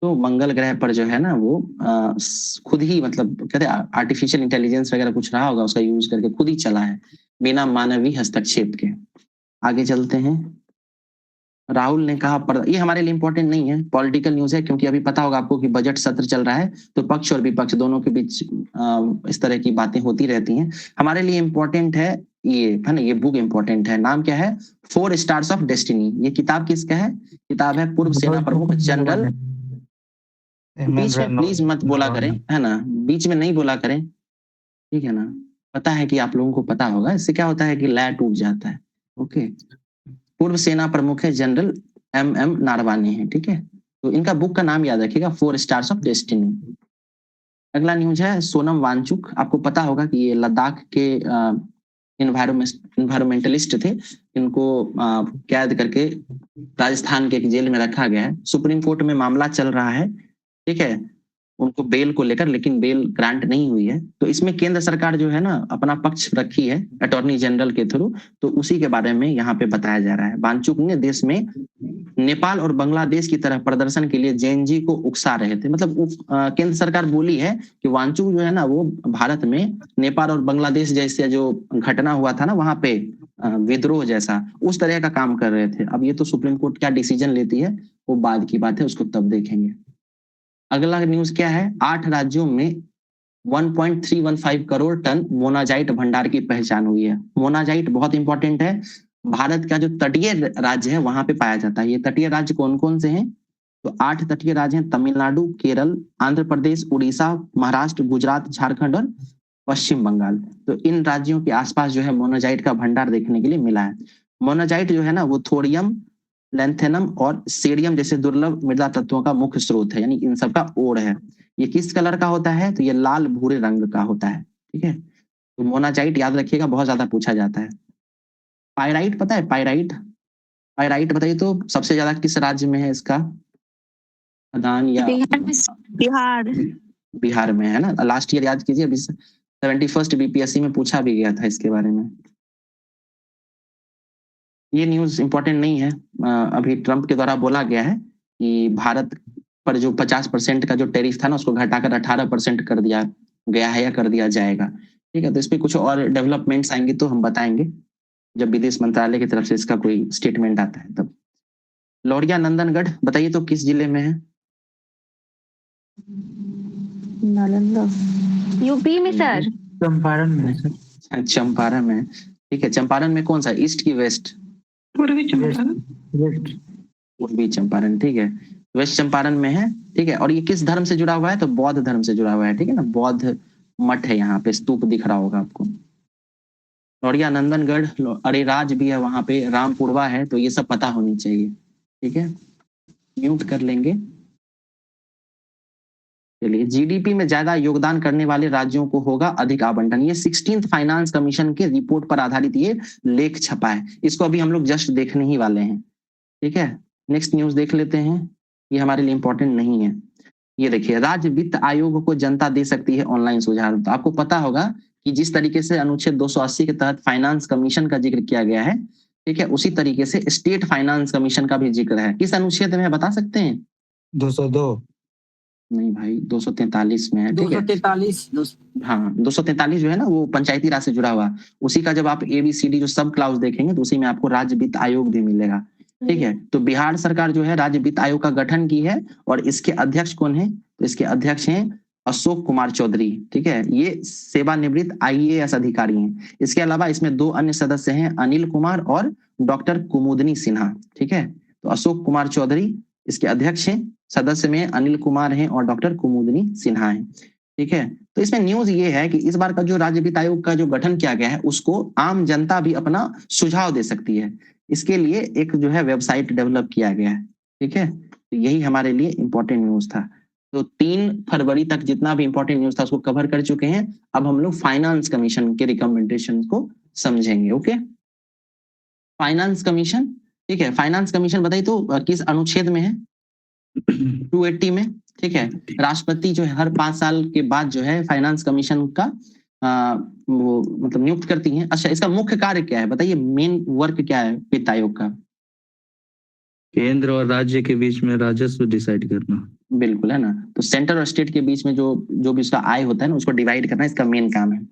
तो मंगल ग्रह पर जो है ना वो खुद ही मतलब कहते हैं आर्टिफिशियल इंटेलिजेंस वगैरह कुछ रहा होगा, उसका यूज करके खुद ही चला है बिना मानवीय हस्तक्षेप के। आगे चलते हैं। राहुल ने कहा ये हमारे लिए इंपॉर्टेंट नहीं है, पॉलिटिकल न्यूज है, क्योंकि अभी पता होगा आपको कि बजट सत्र चल रहा है, तो पक्ष और विपक्ष दोनों के बीच इस तरह की बातें होती रहती हैं। हमारे लिए इंपॉर्टेंट है ये, है ना, ये बुक इंपॉर्टेंट है। नाम क्या है? 4 स्टार्स ऑफ डेस्टिनी। ये किताब किसका है? किताब है पूर्व सेना प्रमुख जनरल, बीच में प्लीज मत बोला करें, है ना, बीच में नहीं बोला करें, ठीक है ना। पता है कि आप लोगों को पता होगा, इससे क्या होता है कि लय टूट जाता है। ओके, पूर्व सेना प्रमुख है जनरल MM नारवानी है, ठीक है। तो इनका बुक का नाम याद रखिएगा, 4 स्टार्स ऑफ डेस्टिनी। अगला न्यूज है सोनम वांगचुक। आपको पता होगा कि ये लद्दाख के इन्वायरमेंटलिस्ट थे, इनको कैद करके राजस्थान के एक जेल में रखा गया है। सुप्रीम कोर्ट में मामला चल रहा है, ठीक है, उनको बेल को लेकर, लेकिन बेल ग्रांट नहीं हुई है। तो इसमें केंद्र सरकार जो है ना अपना पक्ष रखी है अटॉर्नी जनरल के थ्रू, तो उसी के बारे में यहाँ पे बताया जा रहा है। वांगचुक ने देश में नेपाल और बांग्लादेश की तरह प्रदर्शन के लिए जेएनजी को उकसा रहे थे। मतलब केंद्र सरकार बोली है कि वांगचुक जो है ना वो भारत में नेपाल और बांग्लादेश जैसे जो घटना हुआ था ना वहां पे विद्रोह जैसा, उस तरह का काम कर रहे थे। अब ये तो सुप्रीम कोर्ट क्या डिसीजन लेती है वो बाद की बात है, उसको तब देखेंगे। अगला न्यूज क्या है? 8 राज्यों में 1.315 करोड़ टन मोनाजाइट भंडार की पहचान हुई है। मोनाजाइट बहुत इंपॉर्टेंट है, भारत का जो तटीय राज्य है वहां पे पाया जाता है। ये तटीय राज्य कौन कौन से हैं? तो 8 तटीय राज्य हैं, तमिलनाडु, केरल, आंध्र प्रदेश, उड़ीसा, महाराष्ट्र, गुजरात, झारखंड और पश्चिम बंगाल। तो इन राज्यों के आसपास जो है मोनाजाइट का भंडार देखने के लिए मिला है। मोनाजाइट जो है ना वो थोरियम, लैंथेनम और सेडियम जैसे दुर्लभ मृदा तत्वों का मुख्य स्रोत है, यानी इन सब का ओर है। ये किस कलर का होता है? तो ये लाल भूरे रंग का होता है, ठीक है। तो मोनाजाइट याद रखिएगा, बहुत ज्यादा पूछा जाता है। पायराइट पता है? पायराइट, पायराइट बताइए तो सबसे ज्यादा किस राज्य में है इसका खदान? या बिहार। बिहार में है ना। लास्ट ईयर याद कीजिए, अभी 71st BPSC में पूछा भी गया था इसके बारे में। ये न्यूज इंपॉर्टेंट नहीं है। अभी ट्रंप के द्वारा बोला गया है कि भारत पर जो 50% का जो टैरिफ था ना उसको घटाकर 18% कर दिया गया है या कर दिया जाएगा, ठीक है। तो इस पे कुछ और डेवलपमेंट्स आएंगे तो हम बताएंगे जब विदेश मंत्रालय की तरफ से इसका कोई स्टेटमेंट आता है तब। लौरिया नंदनगढ़ बताइए तो किस जिले में है? नालंदा, यूपी में सर। चंपारण में सर। चंपारण में, ठीक है। चंपारण में कौन सा, ईस्ट की वेस्ट? पूर्वी चंपारण। पूर्वी चंपारण, ठीक है, वेस्ट चंपारण में है, ठीक है। और ये किस धर्म से जुड़ा हुआ है? तो बौद्ध धर्म से जुड़ा हुआ है, ठीक है ना। बौद्ध मठ है, यहाँ पे स्तूप दिख रहा होगा आपको। लौरिया नंदनगढ़, अरेराज भी है वहां पे, रामपुरवा है, तो ये सब पता होनी चाहिए, ठीक है। म्यूट कर लेंगे। चलिए, जीडीपी में ज्यादा योगदान करने वाले राज्यों को होगा अधिक आवंटन। ये 16th फाइनेंस कमीशन के रिपोर्ट पर आधारित ये लेख छपा है, इसको अभी हम लोग जस्ट देखने ही वाले हैं, ठीक है। नेक्स्ट न्यूज देख लेते हैं, ये हमारे लिए इंपॉर्टेंट नहीं है। ये देखिए, राज्य वित्त आयोग को जनता दे सकती है ऑनलाइन सुझाव। तो आपको पता होगा कि जिस तरीके से अनुच्छेद 280 के तहत फाइनेंस कमीशन का जिक्र किया गया है, ठीक है, उसी तरीके से स्टेट फाइनेंस कमीशन का भी जिक्र है। किस अनुच्छेद में बता सकते हैं? 202 नहीं भाई, 243 में है, ठीक है। 243 हाँ, 243 जो है ना वो पंचायती राज से जुड़ा हुआ, उसी का जब आप ABCD जो सब क्लाउज देखेंगे तो उसी में आपको राज्य वित्त आयोग भी मिलेगा, ठीक है। तो बिहार सरकार जो है राज्य वित्त आयोग का गठन की है, और इसके अध्यक्ष कौन है? तो इसके अध्यक्ष हैं अशोक कुमार चौधरी, ठीक है। ये सेवानिवृत्त IAS अधिकारी हैं। इसके अलावा इसमें 2 अन्य सदस्य हैं, अनिल कुमार और डॉक्टर कुमुदनी सिन्हा, ठीक है। तो अशोक कुमार चौधरी इसके अध्यक्ष हैं, सदस्य में अनिल कुमार हैं और डॉक्टर कुमुदनी सिन्हा हैं, ठीक है। तो इसमें न्यूज ये है कि इस बार का जो राज्य वित्त आयोग का जो गठन किया गया है उसको आम जनता भी अपना सुझाव दे सकती है। इसके लिए एक जो है वेबसाइट डेवलप किया गया है, ठीक है। तो यही हमारे लिए इंपॉर्टेंट न्यूज था। तो 3 फरवरी तक जितना भी इंपॉर्टेंट न्यूज था उसको कवर कर चुके हैं। अब हम लोग फाइनेंस कमीशन के रिकमेंडेशन को समझेंगे। ओके, फाइनेंस कमीशन, ठीक है। फाइनेंस कमीशन बताइए तो किस अनुच्छेद में है? 280 में, ठीक है। राष्ट्रपति जो है हर 5 साल के बाद जो है फाइनेंस कमीशन का वो मतलब नियुक्त करती हैं। अच्छा, इसका मुख्य कार्य क्या है बताइए, मेन वर्क क्या है वित्त आयोग का? केंद्र और राज्य के बीच में राजस्व डिसाइड करना। बिल्कुल, है ना। तो सेंटर और स्टेट के बीच में जो भी उसका आय होता है ना, उसको डिवाइड करना इसका मेन काम है।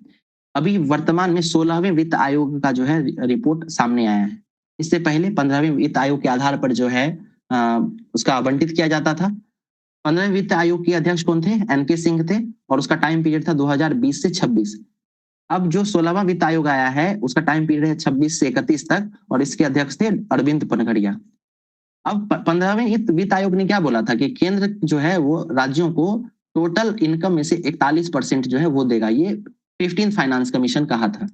अभी वर्तमान में 16वें वित्त आयोग का जो है रिपोर्ट सामने आया है। इससे पहले 15वें वित्त आयोग के आधार पर जो है उसका आवंटित किया जाता था। 15वें वित्त आयोग के अध्यक्ष कौन थे? एनके सिंह थे, और उसका टाइम पीरियड था 2020 से 26। अब जो 16वां वित्त आयोग आया है उसका टाइम पीरियड है 26 से 31 तक, और इसके अध्यक्ष थे अरविंद पनघड़िया। अब 15वें वित्त आयोग ने क्या बोला था कि केंद्र जो है वो राज्यों को टोटल इनकम में से 41% जो है वो देगा। ये 15 फाइनेंस कमीशन कहा था।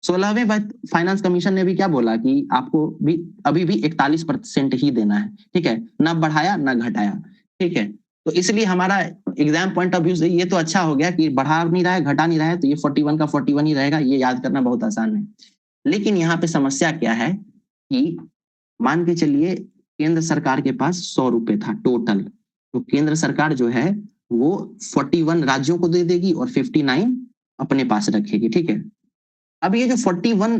16वें फाइनेंस कमीशन ने भी क्या बोला कि आपको भी अभी भी 41% ही देना है, ठीक है, ना बढ़ाया ना घटाया, ठीक है। तो इसलिए हमारा एग्जाम पॉइंट ऑफ व्यू से ये तो अच्छा हो गया कि बढ़ा नहीं रहा है घटा नहीं रहा है, तो ये 41 का 41 ही रहेगा, ये याद करना बहुत आसान है। लेकिन यहाँ पे समस्या क्या है कि मान के चलिए केंद्र सरकार के पास 100 रुपए था टोटल, तो केंद्र सरकार जो है वो 41 राज्यों को दे देगी और 59 अपने पास रखेगी, ठीक है। अब ये जो 41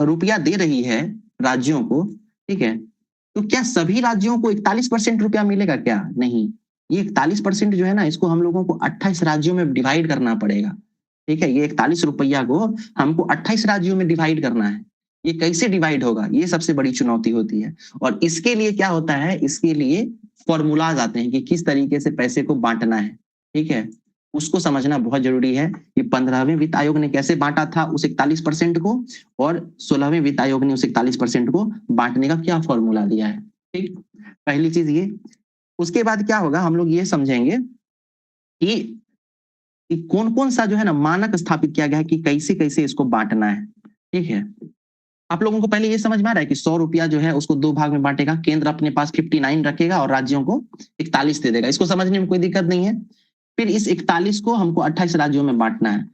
रुपया दे रही है राज्यों को, ठीक है, तो क्या सभी राज्यों को 41% रुपया मिलेगा? क्या नहीं, ये 41% जो है ना, इसको हम लोगों को 28 राज्यों में डिवाइड करना पड़ेगा, ठीक है। ये 41 रुपया को हमको 28 राज्यों में डिवाइड करना है। ये कैसे डिवाइड होगा, ये सबसे बड़ी चुनौती होती है। और इसके लिए क्या होता है, इसके लिए फॉर्मूलाज आते हैं कि किस तरीके से पैसे को बांटना है, ठीक है। उसको समझना बहुत जरूरी है कि 15वें वित्त आयोग ने कैसे बांटा था उस 41% को, और 16वें वित्त आयोग ने उस 41% को बांटने का क्या फॉर्मूला दिया है, ठीक। पहली चीज ये। उसके बाद क्या होगा, हम लोग ये समझेंगे कि कौन कौन सा जो है ना मानक स्थापित किया गया है कि कैसे कैसे इसको बांटना है, ठीक है। आप लोगों को पहले ये समझ में आ रहा है कि 100 रुपया जो है उसको 2 भाग में बांटेगा, केंद्र अपने पास 59 रखेगा और राज्यों को 41 दे देगा। इसको समझने में कोई दिक्कत नहीं है। फिर इस 41 को हमको 28 राज्यों में बांटना है।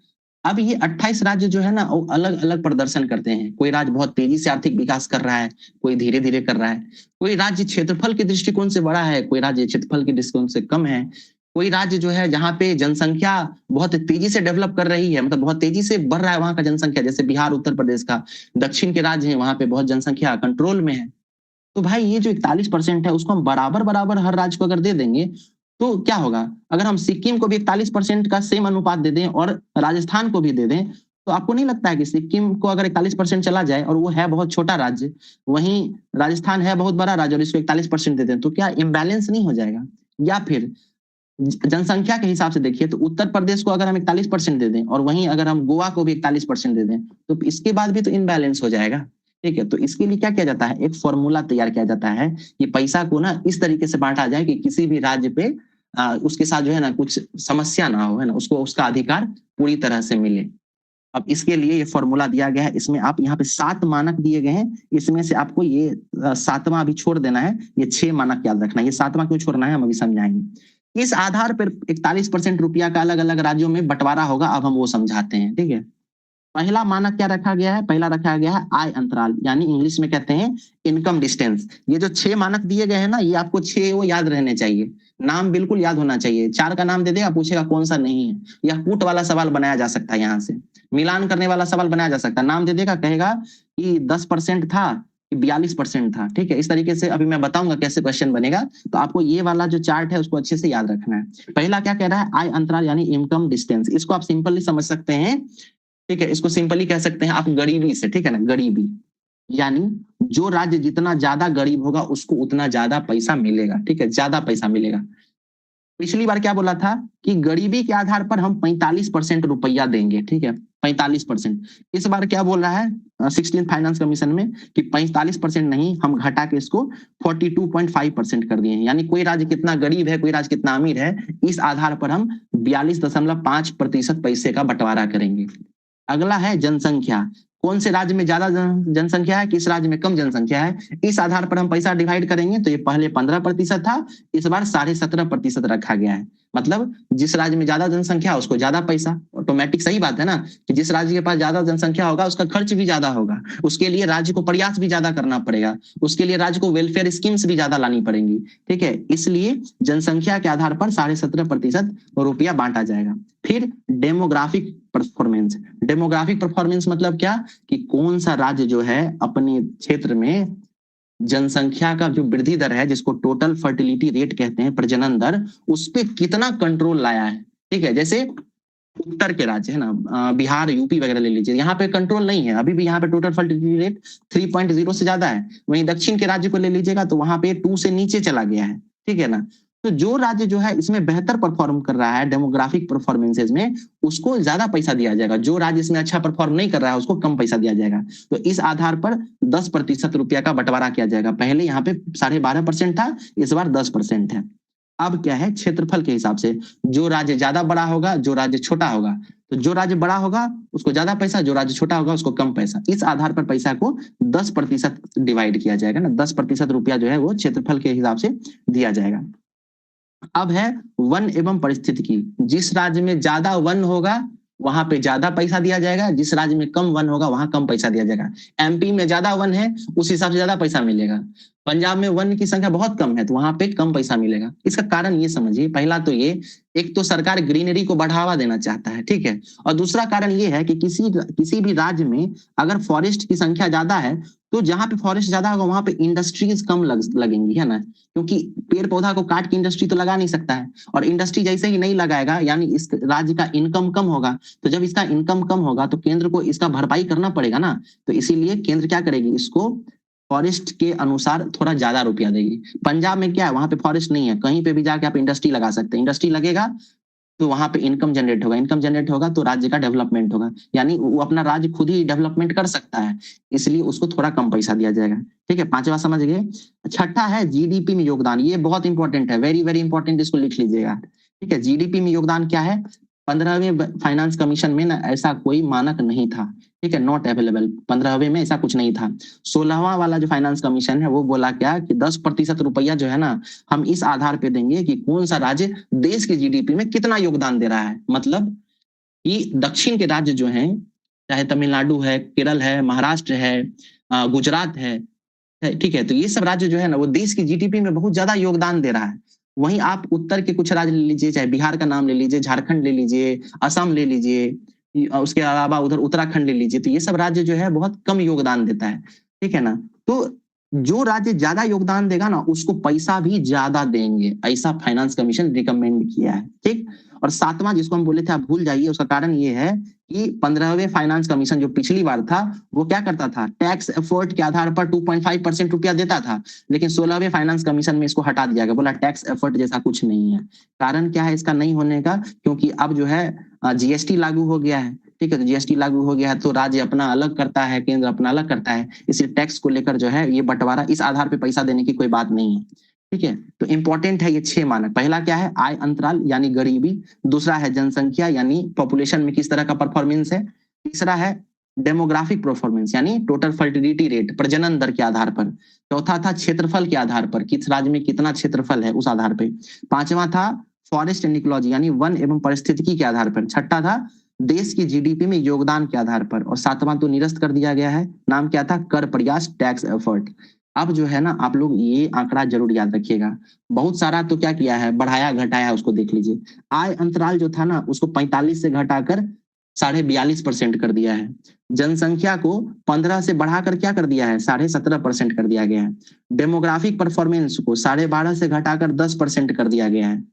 अब ये 28 राज्य जो है ना वो अलग अलग प्रदर्शन करते हैं। कोई राज्य बहुत तेजी से आर्थिक विकास कर रहा है, कोई धीरे धीरे कर रहा है, कोई राज्य क्षेत्रफल के दृष्टिकोण से बड़ा है, कोई राज्य क्षेत्रफल के दृष्टिकोण से कम है, कोई राज्य जो है जहाँ पे जनसंख्या बहुत तेजी से डेवलप कर रही है, मतलब बहुत तेजी से बढ़ रहा है वहां का जनसंख्या, जैसे बिहार उत्तर प्रदेश का, दक्षिण के राज्य है वहां पे बहुत जनसंख्या कंट्रोल में है। तो भाई ये जो 41% है उसको हम बराबर बराबर हर राज्य को अगर दे देंगे तो क्या होगा, अगर हम सिक्किम को भी 41% का सेम अनुपात दे दें और राजस्थान को भी दे दें, तो आपको नहीं लगता है कि सिक्किम को अगर 41% चला जाए और वो है बहुत छोटा राज्य, वहीं राजस्थान है बहुत बड़ा राज्य और इसको 41% दे दें, तो क्या इम्बैलेंस नहीं हो जाएगा? या फिर जनसंख्या के हिसाब से देखिए तो उत्तर प्रदेश को अगर हम 41% दे दें और वहीं अगर हम गोवा को भी 41% दे दें, तो इसके बाद भी तो इनबैलेंस हो जाएगा, ठीक है। तो इसके लिए क्या किया जाता है, एक फॉर्मूला तैयार किया जाता है कि पैसा को ना इस तरीके से बांटा जाए कि किसी भी राज्य पे उसके साथ जो है ना कुछ समस्या ना हो, है ना, उसको उसका अधिकार पूरी तरह से मिले। अब इसके लिए ये फॉर्मूला दिया गया है, इसमें आप यहाँ पे 7 मानक दिए गए हैं, इसमें से आपको ये 7वां अभी छोड़ देना है, ये 6 मानक याद रखना है। ये 7वां क्यों छोड़ना है हम अभी समझाएंगे। इस आधार पर 41% रुपया का अलग अलग राज्यों में बंटवारा होगा, अब हम वो समझाते हैं, ठीक है। पहला मानक क्या रखा गया है, पहला रखा गया है आय अंतराल, यानी इंग्लिश में कहते हैं इनकम डिस्टेंस। ये जो 6 मानक दिए गए हैं ना, ये आपको 6 वो याद रहने चाहिए, नाम बिल्कुल याद होना चाहिए। 4 का नाम दे देगा, पूछेगा कौन सा नहीं है। यह पुट वाला सवाल बनाया जा सकता है, यहाँ से मिलान करने वाला सवाल बनाया जा सकता है। नाम दे देगा, कहेगा कि 10% था, 42% था, ठीक है। इस तरीके से अभी मैं बताऊंगा कैसे क्वेश्चन बनेगा, तो आपको ये वाला जो चार्ट है उसको अच्छे से याद रखना है। पहला क्या कह रहा है, आय अंतराल यानी इनकम डिस्टेंस। इसको आप सिंपली समझ सकते हैं, ठीक है। इसको सिंपली कह सकते हैं आप गरीबी से, ठीक है ना, गरीबी यानी जो राज्य जितना ज्यादा गरीब होगा उसको उतना ज्यादा पैसा मिलेगा, ठीक है, ज्यादा पैसा मिलेगा। पिछली बार क्या बोला था कि गरीबी के आधार पर हम 45% रुपया देंगे, ठीक है, 45%। इस बार क्या बोल रहा है 16 फाइनेंस कमीशन में कि 45% नहीं, हम घटा के इसको 42.5% कर दिए हैं। यानी कोई राज्य कितना गरीब है, कोई राज्य कितना अमीर है, इस आधार पर हम 42.5% पैसे का बंटवारा करेंगे। अगला है जनसंख्या, कौन से राज्य में ज्यादा जनसंख्या है, किस राज्य में कम जनसंख्या है, इस आधार पर हम पैसा डिवाइड करेंगे। तो ये पहले 15% था, इस बार 17.5% रखा गया है। मतलब जिस राज्य में ज्यादा जनसंख्या है उसको ज्यादा पैसा, ऑटोमेटिक सही बात है ना, कि जिस राज्य के पास ज्यादा जनसंख्या होगा उसका खर्च भी ज्यादा होगा, उसके लिए राज्य को प्रयास भी ज्यादा करना पड़ेगा, उसके लिए राज्य को वेलफेयर स्कीम्स भी ज्यादा लानी पड़ेंगी, ठीक है। इसलिए जनसंख्या के आधार पर 17.5% रुपया बांटा जाएगा। फिर डेमोग्राफिक परफॉर्मेंस। डेमोग्राफिक परफॉर्मेंस मतलब क्या कि कौन सा राज्य जो है अपने क्षेत्र में जनसंख्या का जो वृद्धि दर है, जिसको टोटल फर्टिलिटी रेट कहते हैं, प्रजनन दर, उस पे कितना कंट्रोल लाया है। ठीक है, जैसे उत्तर के राज्य है ना, बिहार, यूपी वगैरह ले लीजिए, यहाँ पे कंट्रोल नहीं है, अभी भी यहाँ पे टोटल फर्टिलिटी रेट 3.0 से ज्यादा है। वहीं दक्षिण के राज्य को ले लीजिएगा तो वहां पे 2 से नीचे चला गया है। ठीक है ना, तो जो राज्य जो है इसमें बेहतर परफॉर्म कर रहा है डेमोग्राफिक परफॉर्मेंसेज में, उसको ज्यादा पैसा दिया जाएगा। जो राज्य इसमें अच्छा परफॉर्म नहीं कर रहा है उसको कम पैसा दिया जाएगा। तो इस आधार पर 10% रुपया का बंटवारा किया जाएगा। पहले यहाँ पे 12.5% था, इस बार 10% है। अब क्या है, क्षेत्रफल के हिसाब से जो राज्य ज्यादा बड़ा होगा, जो राज्य छोटा होगा, तो जो राज्य बड़ा होगा उसको ज्यादा पैसा, जो राज्य छोटा होगा उसको कम पैसा। इस आधार पर पैसा को 10% डिवाइड किया जाएगा ना, 10% रुपया जो है वो क्षेत्रफल के हिसाब से दिया जाएगा। अब है वन एवं परिस्थितिकी। जिस राज्य में ज्यादा वन होगा वहां पे ज्यादा पैसा दिया जाएगा, जिस राज्य में कम वन होगा वहां कम पैसा दिया जाएगा। एमपी में ज्यादा वन है, उस हिसाब से ज्यादा पैसा मिलेगा। पंजाब में वन की संख्या बहुत कम है तो वहां पे कम पैसा मिलेगा। इसका कारण ये समझिए, पहला तो ये, एक तो सरकार ग्रीनरी को बढ़ावा देना चाहता है, ठीक है, और दूसरा कारण ये है कि किसी भी राज्य में अगर फॉरेस्ट की संख्या ज्यादा है तो जहां पे फॉरेस्ट ज्यादा होगा वहां पे इंडस्ट्रीज कम लगेंगी, है ना, क्योंकि पेड़ पौधा को काट के इंडस्ट्री तो लगा नहीं सकता है, और इंडस्ट्री जैसे ही नहीं लगाएगा यानी इस राज्य का इनकम कम होगा। तो जब इसका इनकम कम होगा तो केंद्र को इसका भरपाई करना पड़ेगा ना, तो इसीलिए केंद्र क्या करेगी, इसको फॉरेस्ट के अनुसार थोड़ा ज्यादा रुपया देगी। पंजाब में क्या है, वहां पे फॉरेस्ट नहीं है, कहीं पे भी जाके आप इंडस्ट्री लगा सकते हैं, इंडस्ट्री लगेगा तो वहां पे इनकम जनरेट होगा, इनकम जनरेट होगा तो राज्य का डेवलपमेंट होगा, यानी वो अपना राज्य खुद ही डेवलपमेंट कर सकता है, इसलिए उसको थोड़ा कम पैसा दिया जाएगा। ठीक है, पांचवा समझ गए। छठा है जीडीपी में योगदान। ये बहुत इंपॉर्टेंट है, वेरी वेरी इंपॉर्टेंट, इसको लिख लीजिएगा। ठीक है, जीडीपी में योगदान क्या है। 15वें फाइनेंस कमीशन में ना ऐसा कोई मानक नहीं था, ठीक है, नॉट अवेलेबल। 15वें में ऐसा कुछ नहीं था। 16वां वाला जो फाइनेंस कमीशन है वो बोला क्या कि 10% रुपया जो है ना हम इस आधार पे देंगे कि कौन सा राज्य देश के जीडीपी में कितना योगदान दे रहा है। मतलब कि दक्षिण के राज्य जो हैं, चाहे तमिलनाडु है, केरल है, महाराष्ट्र है, गुजरात है, ठीक है, तो ये सब राज्य जो है ना वो देश की जीडीपी में बहुत ज्यादा योगदान दे रहा है। वहीं आप उत्तर के कुछ राज्य ले लीजिए, चाहे बिहार का नाम ले लीजिए, झारखंड ले लीजिए, असम ले लीजिए, उसके अलावा उधर उत्तराखंड ले लीजिए, तो ये सब राज्य जो है बहुत कम योगदान देता है। ठीक है ना, तो जो राज्य ज्यादा योगदान देगा ना उसको पैसा भी ज्यादा देंगे, ऐसा फाइनेंस कमीशन रिकमेंड किया है। ठीक, और 7वां जिसको हम बोले थे आप भूल जाइए, उसका कारण ये है कि 15वें फाइनेंस कमीशन जो पिछली बार था वो क्या करता था, टैक्स एफर्ट के आधार पर 2.5% रुपया देता था, लेकिन 16वें फाइनेंस कमीशन में इसको हटा दिया गया, बोला टैक्स एफर्ट जैसा कुछ नहीं है। कारण क्या है इसका नहीं होने का, क्योंकि अब जो है जीएसटी लागू हो गया है। ठीक है, तो जीएसटी लागू हो गया है तो राज्य अपना अलग करता है, केंद्र अपना अलग करता है, इसलिए टैक्स को लेकर जो है ये बंटवारा, इस आधार पर पैसा देने की कोई बात नहीं है। ठीक है, तो इंपॉर्टेंट है ये 6 मानक। पहला क्या है, आय अंतराल यानी गरीबी। दूसरा है जनसंख्या यानी पॉपुलेशन में किस तरह का परफॉर्मेंस है। तीसरा है डेमोग्राफिक परफॉर्मेंस यानी टोटल फर्टिलिटी रेट, प्रजनन दर के आधार पर। चौथा था क्षेत्रफल के आधार पर, किस राज्य में कितना क्षेत्रफल है उस आधार पे। पांचवा था फॉरेस्ट एंड इकोलॉजी यानी वन एवं पारिस्थितिकी के आधार पर। छठा था देश की जीडीपी में योगदान के आधार पर, और 7वां तो निरस्त कर दिया गया है, नाम क्या था, कर प्रयास, टैक्स एफर्ट। अब जो है ना आप लोग ये आंकड़ा जरूर याद रखिएगा, बहुत सारा तो क्या किया है, बढ़ाया घटाया, उसको देख लीजिए। आय अंतराल जो था ना उसको 45 से घटाकर 42.5% कर दिया है। जनसंख्या को 15 से बढ़ाकर क्या कर दिया है, 17.5% कर दिया गया है। डेमोग्राफिक परफॉर्मेंस को 12.5 से घटाकर 10% कर दिया गया है।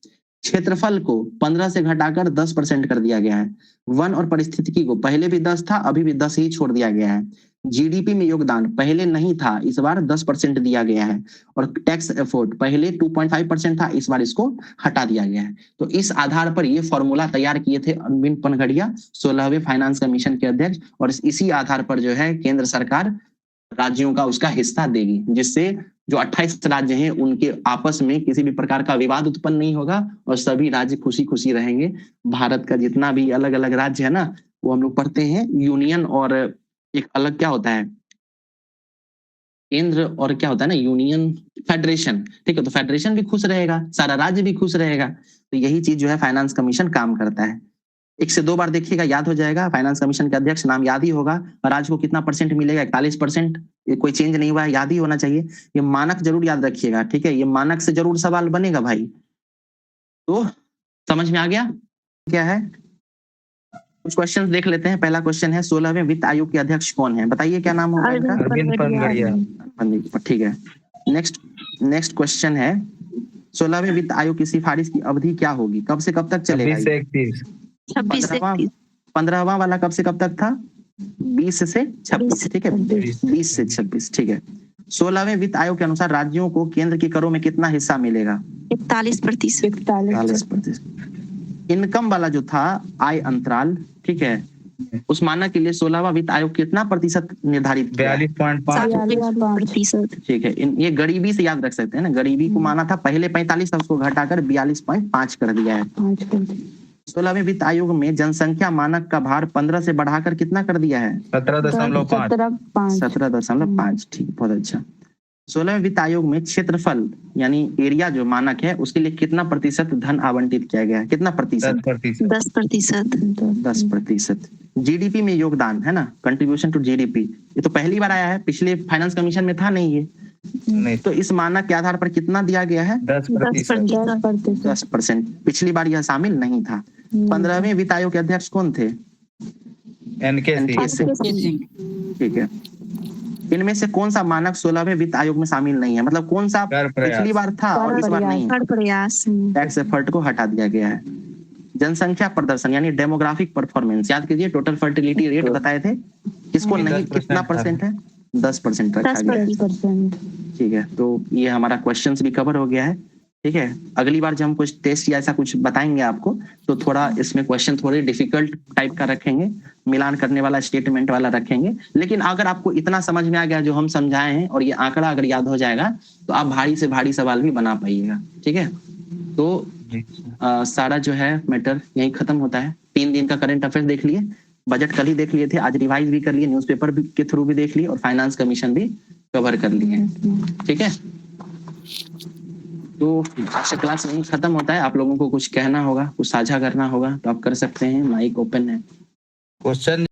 क्षेत्रफल को 15 से घटाकर 10% कर दिया गया है। वन और पारिस्थितिकी को पहले भी 10 था, अभी भी 10 ही छोड़ दिया गया है। जीडीपी में योगदान पहले नहीं था, इस बार 10% दिया गया है। और टैक्स एफर्ट पहले 2.5% था, इस बार इसको हटा दिया गया है। तो इस आधार पर ये फॉर्मूला तैयार किए थे अरविंद पनघड़िया, 16वें फाइनेंस कमीशन के अध्यक्ष, और इसी आधार पर जो है केंद्र सरकार राज्यों का उसका हिस्सा देगी, जिससे जो 28 राज्य हैं उनके आपस में किसी भी प्रकार का विवाद उत्पन्न नहीं होगा और सभी राज्य खुशी खुशी रहेंगे। भारत का जितना भी अलग अलग राज्य है ना वो हम लोग पढ़ते हैं यूनियन, और एक अलग क्या होता है केंद्र, और क्या होता है ना यूनियन, फेडरेशन। ठीक है, तो फेडरेशन भी खुश रहेगा, सारा राज्य भी खुश रहेगा। तो यही चीज जो है फाइनेंस कमीशन काम करता है। 1 से 2 बार देखिएगा, याद हो जाएगा। फाइनेंस कमीशन के अध्यक्ष नाम याद ही होगा, और राज्य को कितना परसेंट मिलेगा, 41%। कोई चेंज नहीं हुआ है, याद ही होना चाहिए। ये मानक जरूर याद रखिएगा, ठीक है, ये मानक से जरूर सवाल बनेगा भाई। तो समझ में आ गया क्या है। कुछ क्वेश्चंस देख लेते हैं। पहला क्वेश्चन है 16वें वित्त आयोग के अध्यक्ष कौन है? बताइए क्या नाम होगा इनका? अरविंद पनगड़िया। ठीक है। नेक्स्ट क्वेश्चन है 16वें वित्त आयोग की सिफारिश की अवधि क्या होगी? कब से कब तक चलेगा? 26 से 31। 26 से 31। 15वां वाला कब से कब तक था? 20 से 26। ठीक है, 20 से 26। ठीक है। 16वें वित्त आयोग के अनुसार राज्यों को केंद्र के करों में कितना हिस्सा मिलेगा? 41%। 40%। इनकम वाला जो था आय अंतराल, ठीक है, उस मानक के लिए 16वां वित्त आयोग कितना प्रतिशत निर्धारित किया? 42.5। ठीक है। ये गरीबी से याद रख सकते हैं ना, गरीबी को माना था पहले 45 था, उसको घटाकर 42.5 कर दिया है। 16वें वित्त आयोग में जनसंख्या मानक का भार 15 से बढ़ाकर कितना कर दिया है? 17.5। 17.5। ठीक, बहुत अच्छा। 16वें वित्त आयोग में क्षेत्रफल यानी एरिया जो मानक है उसके लिए कितना प्रतिशत धन आवंटित किया गया है? कितना प्रतिशत? 10%। 10%। जीडीपी में योगदान है ना, कंट्रीब्यूशन टू जीडीपी, ये तो पहली बार आया है, पिछले फाइनेंस कमीशन में था नहीं ये। नहीं, तो इस मानक के आधार पर कितना दिया गया है? 10%। 10%। पिछली बार यह शामिल नहीं था। 15वें वित्त आयोग के अध्यक्ष कौन थे? NK सिंह। ठीक है। इनमें से कौन सा मानक 16वें वित्त आयोग में शामिल नहीं है? मतलब कौन सा पिछली बार था और इस बार नहीं? प्रयास। टैक्स एफर्ट को हटा दिया गया है। जनसंख्या प्रदर्शन यानी डेमोग्राफिक परफॉर्मेंस, याद कीजिए टोटल फर्टिलिटी रेट बताए थे, किसको नहीं, कितना परसेंट है? 10% रखा गया है। 10%। ठीक है, तो ये हमारा क्वेश्चंस भी कवर हो गया है। ठीक है, अगली बार जब हम कुछ टेस्ट या ऐसा कुछ बताएंगे आपको तो थोड़ा इसमें क्वेश्चन थोड़े डिफिकल्ट टाइप का रखेंगे, मिलान करने वाला, स्टेटमेंट वाला रखेंगे। लेकिन अगर आपको इतना समझ में आ गया जो हम समझाए हैं और ये आंकड़ा अगर याद हो जाएगा तो आप भारी से भारी सवाल भी बना पाइएगा। ठीक है, तो सारा जो है मैटर यही खत्म होता है। 3 दिन का करंट अफेयर्स देख लिए, बजट कल ही देख लिए थे, आज रिवाइज भी कर लिए, न्यूज़पेपर के थ्रू भी देख लिए और फाइनेंस कमीशन भी कवर कर लिए। ठीक है, तो आज का क्लास यही खत्म होता है। आप लोगों को कुछ कहना होगा, कुछ साझा करना होगा तो आप कर सकते हैं, माइक ओपन है। क्वेश्चन